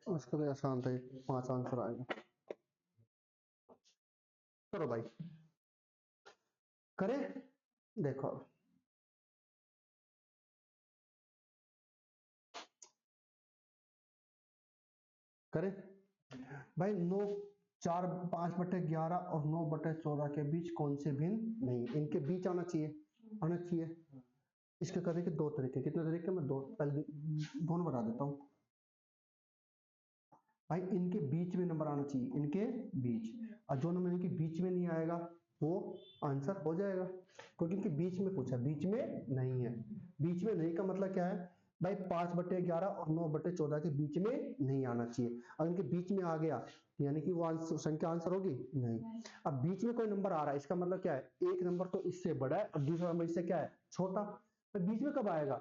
उसका तो आसान था, 5 आंसर आएगा। करो भाई, करें, देखो करें भाई। 9 4 5/11 और 9/14 के बीच कौन से भिन्न नहीं, इनके बीच आना चाहिए, आना चाहिए। इसके करने के दो तरीके, कितने तरीके, मैं दो पहले दोनों बता देता हूँ भाई। इनके बीच में नंबर आना चाहिए, इनके बीच, और जो नंबर इनके बीच में नहीं आएगा वो आंसर हो जाएगा, क्योंकि इनके बीच में पूछा, बीच में नहीं है। बीच में नहीं का मतलब क्या है भाई, 5/11 और 9/14 के बीच में नहीं आना चाहिए। अगर इनके बीच में आ गया यानी कि वो आंसर, संख्या आंसर होगी नहीं। अब बीच में कोई नंबर आ रहा है, इसका मतलब क्या है, एक नंबर तो इससे बड़ा है और दूसरा नंबर इससे क्या है, छोटा। तो बीच में कब आएगा,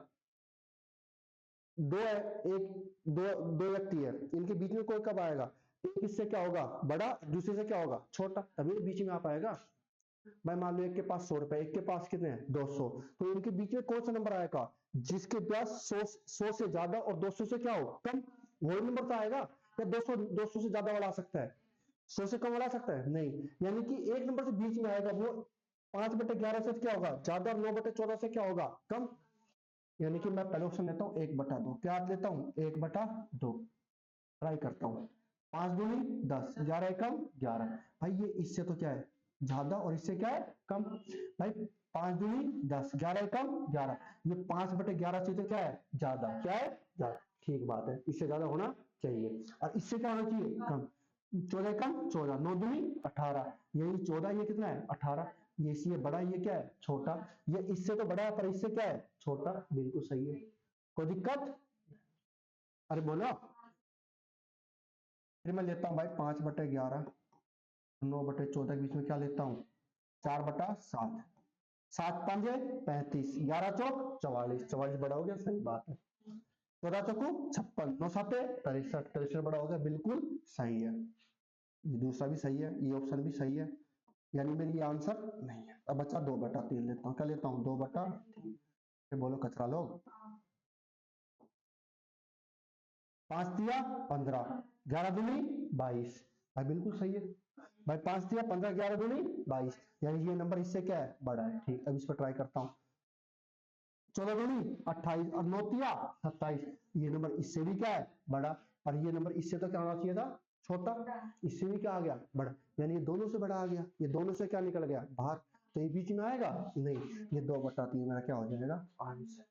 दो है, एक दो दो व्यक्ति है, इनके बीच में कोई कब आएगा, एक इससे क्या होगा बड़ा, दूसरे से क्या होगा छोटा, तभी तो बीच में आ पाएगा। भाई मान लो एक के पास 100 रुपए, एक के पास कितने हैं 200, तो इनके बीच में कौन सा नंबर आएगा, जिसके पास 100 से ज्यादा और 200 से क्या हो कम, वही नंबर तो आएगा। या 200 से ज्यादा वाला आ सकता है, 100 से कम वाला आ सकता है नहीं, यानी कि एक नंबर से बीच में आएगा वो 5/11 से क्या होगा ज्यादा, और 9/14 से क्या होगा कम। यानी कि मैं पहले ऑप्शन लेता हूँ 1/2, क्या लेता हूँ 1/2, ट्राई करता हूँ। 5 दूनी 10, 11 एकम 11। भाई ये इससे तो क्या है ज्यादा और इससे क्या है कम। भाई 5 दूनी 10, 11 एकम 11, ये 5/11 से तो क्या है ज्यादा, क्या है ज्यादा, ठीक बात है, इससे ज्यादा होना चाहिए। और इससे क्या होना चाहिए कम, 14 एकम 14, 9 दूनी 18, यही 14, ये कितना है 18, ये इससे बड़ा, ये क्या है छोटा, ये इससे तो बड़ा है पर इससे क्या है छोटा, बिल्कुल सही है, कोई दिक्कत। अरे बोलो, फिर मैं लेता हूँ भाई 5/11 9/14 के बीच में क्या लेता हूँ 4/7, 7 5 35, 11 चौक 44, 44 बड़ा हो गया, सही बात है। 14 चौको 56, 9 7 63, 63 बड़ा हो गया, बिल्कुल सही है। ये दूसरा भी सही है, ये ऑप्शन भी सही है, यानी मेरी आंसर नहीं है। अब बच्चा 2/3 लेता हूँ, क्या लेता हूँ 2/3। बोलो कचरा लोग, 5 तिया 15, 11 दूनी 22, भाई बिल्कुल सही है। भाई 5 तिया 15, 11 दूनी 22, यानी ये नंबर इससे क्या है बड़ा है, ठीक। अब इस पर ट्राई करता हूँ, 14 दूनी 28 और 9 तिया 27, ये नंबर इससे भी क्या है बड़ा, और ये नंबर इससे तो क्या होना चाहिए था छोटा, इससे भी क्या आ गया बड़ा, यानी ये दोनों से बड़ा आ गया, ये दोनों से क्या निकल गया बाहर, तो ये बीच में आएगा नहीं, ये 2/3 मेरा क्या हो जाएगा आंसर।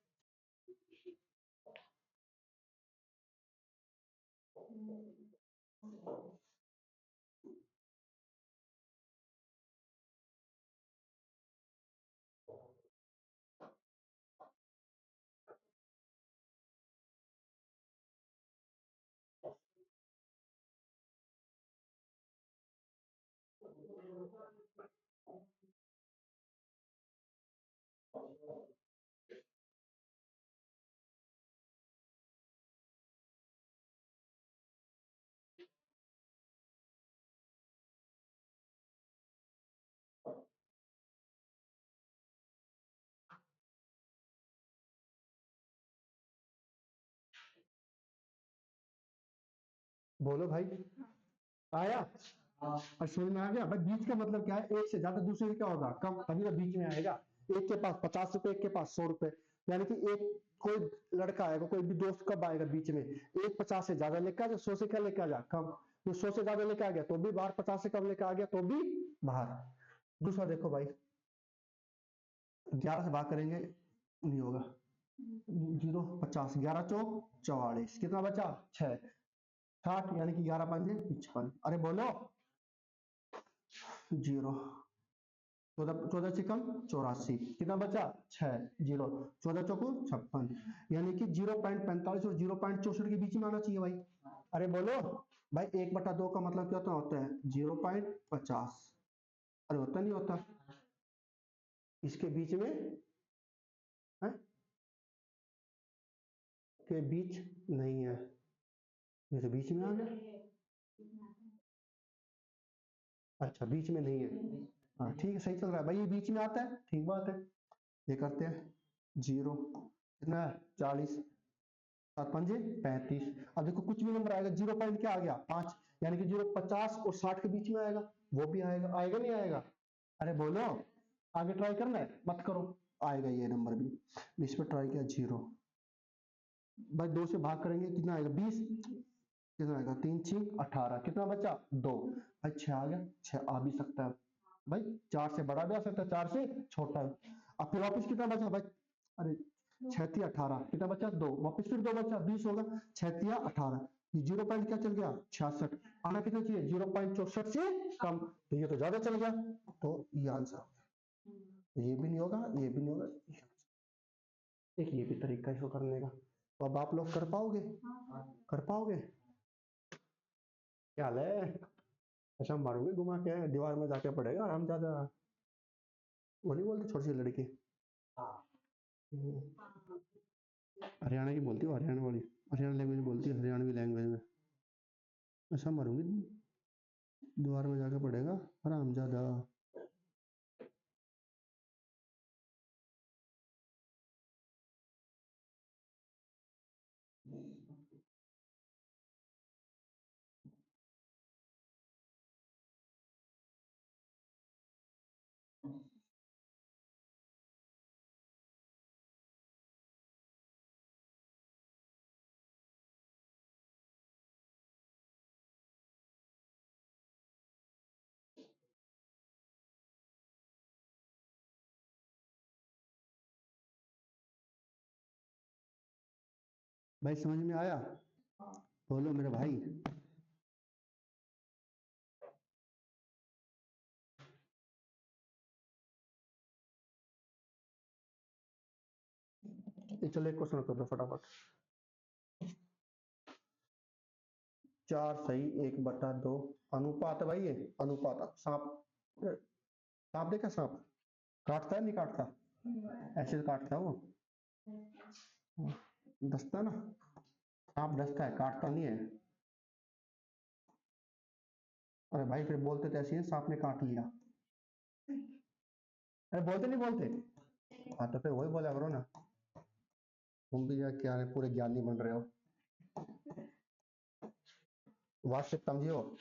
बोलो भाई, आया? और समझ में आ गया भाई? बीच का मतलब क्या है? एक से ज्यादा दूसरे क्या होगा? कम, तभी तो बीच में आएगा। एक के पास 50 रुपए, एक के पास 100 रुपए, यानी कि एक कोई लड़का आएगा, कोई भी दोस्त कब आएगा बीच में? एक 50 से ज्यादा लेके आ जा, 100 से क्या लेके आ जा? कम। तो 100 से ज्यादा लेके आ गया तो भी बाहर, 50 से कम लेके आ गया तो भी बाहर। दूसरा देखो भाई, 11 से भाग करेंगे नहीं होगा, 0 50, 11 चौक 44, कितना बचा? 6, 60, यानी कि 11 पंजे 55। अरे बोलो, 0, 14 से कम 84, कितना बचा? 6, 0, 14 चौको 56, यानी कि 0.45 और 0.64 के बीच में आना चाहिए भाई। अरे बोलो भाई, 1/2 का मतलब क्या होता है? 0.50। अरे होता नहीं होता? इसके बीच में है, के बीच नहीं है, ये तो बीच में आ गया। अच्छा, बीच में नहीं है, हाँ ठीक है, सही चल रहा है भाई, ये बीच में आता है, ठीक बात है। ये करते हैं, 0, कितना है? 40, 7 पंजे 35। अब देखो कुछ भी नंबर आएगा, 0 पॉइंट क्या आ गया? 5, यानी कि 0 50 और 60 के बीच में आएगा, वो भी आएगा, आएगा नहीं आएगा? अरे बोलो, आगे ट्राई करना है, मत करो, आएगा ये नंबर भी। इस पर ट्राई किया, 0। भाई 2 से भाग करेंगे, कितना आएगा? 20, कितना आएगा? 3 6 18, कितना बचा? 2। भाई 6 आ गया, 6 आ भी सकता है भाई, 4 से बड़ा भी आ सकता है, 4 से छोटा भी। अब फिर वापस कितना बचा भाई? अरे 6 3 18, कितना बचा? 2, वापस फिर 2 बचा, 20 होगा। 6 3 18, ये 0 पॉइंट क्या चल गया? 66। आना कितना चाहिए? 0.64 से कम, तो ये तो ज्यादा चल गया, तो ये आंसर। ये भी नहीं होगा, ये भी नहीं होगा। एक ये भी तरीका इसको करने का, तो अब आप लोग कर पाओगे? कर पाओगे? क्या हाल है? अच्छा, मारूंगी घुमा के दीवार में जाके पड़ेगा आराम ज्यादा। वो नहीं बोलती छोटी सी लड़की, हरियाणा की बोलती है, हरियाणा वाली, हरियाणा लैंग्वेज बोलती है, हरियाणवी लैंग्वेज में। ऐसा मारूंगी, दीवार में जाके पड़ेगा आराम ज्यादा। भाई समझ में आया? बोलो मेरे भाई। ये चलो एक क्वेश्चन कर दो फटाफट। 4 सही 1/2 अनुपात है भाई, ये अनुपात। सांप, सांप देखा? सांप काटता है नहीं काटता? ऐसे तो काटता है वो, डसता ना, सांप डसता है, काटता नहीं है। अरे भाई फिर बोलते तो ऐसे ही, सांप ने काट लिया। अरे बोलते नहीं बोलते? हाँ तो फिर वही बोला करो ना, तुम भी यार क्या है, पूरे ज्ञानी बन रहे हो, वास्तविक समझियो।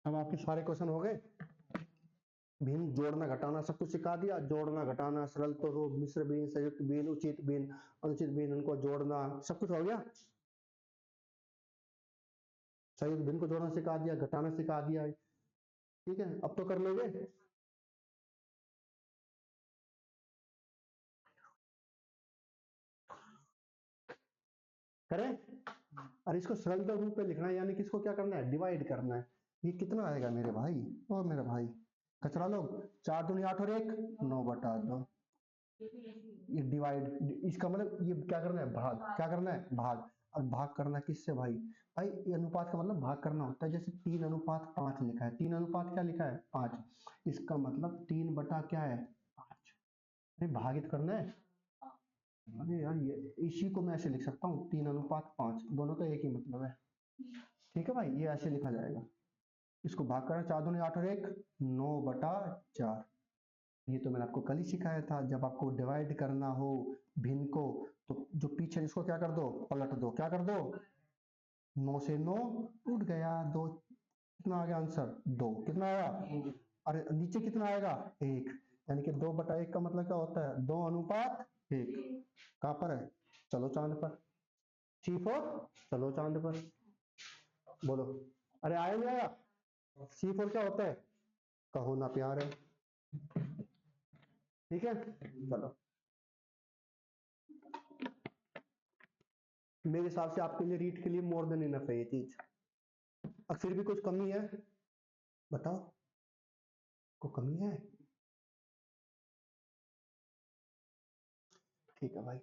अब आपके सारे क्वेश्चन हो गए? भिन्न, जोड़ना घटाना सब कुछ सिखा दिया, जोड़ना घटाना, सरल तो रूप, मिश्र भिन्न, संयुक्त भिन्न, उचित भिन्न, अनुचित भिन्न, उनको जोड़ना, सब कुछ हो गया। सही, भिन्न को जोड़ना सिखा दिया, घटाना सिखा दिया। ठीक है, अब तो कर लोगे। करें? अरे इसको सरल रूप में लिखना है, यानी कि इसको क्या करना है, डिवाइड करना है। ये कितना आएगा मेरे भाई और मेरा भाई, कचरा लोग, 4 दूनी 8 और 1 9/2। ये डिवाइड, इसका मतलब ये क्या करना है, भाग, क्या करना है, भाग। और भाग करना किससे भाई, भाई ये अनुपात का मतलब भाग करना होता है। जैसे 3:5 लिखा है, 3 अनुपात क्या लिखा है, 5, इसका मतलब 3 बटा क्या है, 5। अरे भागित करना है। अरे यार ये इसी को मैं ऐसे लिख सकता हूँ, 3:5, दोनों का एक ही मतलब है। ठीक है भाई, ये ऐसे लिखा जाएगा। इसको भाग करना, 4 दूनी 8 और 1 9/4। ये तो मैंने आपको कल ही सिखाया था, जब आपको डिवाइड करना हो भिन्न को, तो जो पीछे इसको क्या कर दो, पलट दो, क्या कर दो, 9 से 9 उठ गया, 2 कितना आ गया आंसर, 2 कितना आया, अरे नीचे कितना आएगा, 1। यानी कि 2/1 का मतलब क्या होता है, 2:1। कहां पर है, चलो चांद पर, C4 चलो चांद पर, बोलो। अरे आया नहीं आया, C4 क्या होता है, कहो ना प्यार है। ठीक है, चलो, मेरे हिसाब से आपके लिए रीड के लिए मोर देन इनफ है ये चीज। और फिर भी कुछ कमी है, बताओ, को कमी है। ठीक है भाई,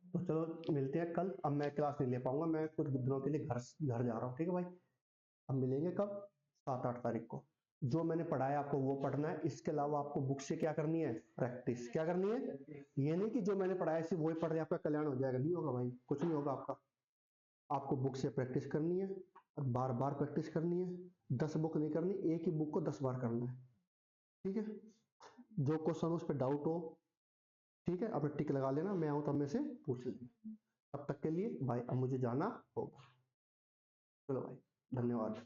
तो चलो मिलते हैं कल। अब मैं क्लास नहीं ले पाऊंगा, मैं कुछ दिनों के लिए घर घर जा रहा हूँ। ठीक है भाई, अब मिलेंगे कब, 7-8 तारीख को। जो मैंने पढ़ाया आपको वो पढ़ना है, इसके अलावा आपको बुक से क्या करनी है, प्रैक्टिस। क्या करनी है, ये नहीं कि जो मैंने पढ़ाया सिर्फ वही पढ़ रहे आपका कल्याण हो जाएगा, नहीं होगा भाई, कुछ नहीं होगा आपका। आपको बुक से प्रैक्टिस करनी है, बार बार प्रैक्टिस करनी है। 10 बुक नहीं करनी, एक ही बुक को 10 बार करना है। ठीक है, जो क्वेश्चन उस पर डाउट हो, ठीक है, अपने टिक लगा लेना, मैं आऊँ तब में से पूछ लेना। तब तक के लिए भाई, अब मुझे जाना होगा। चलो भाई, धन्यवाद।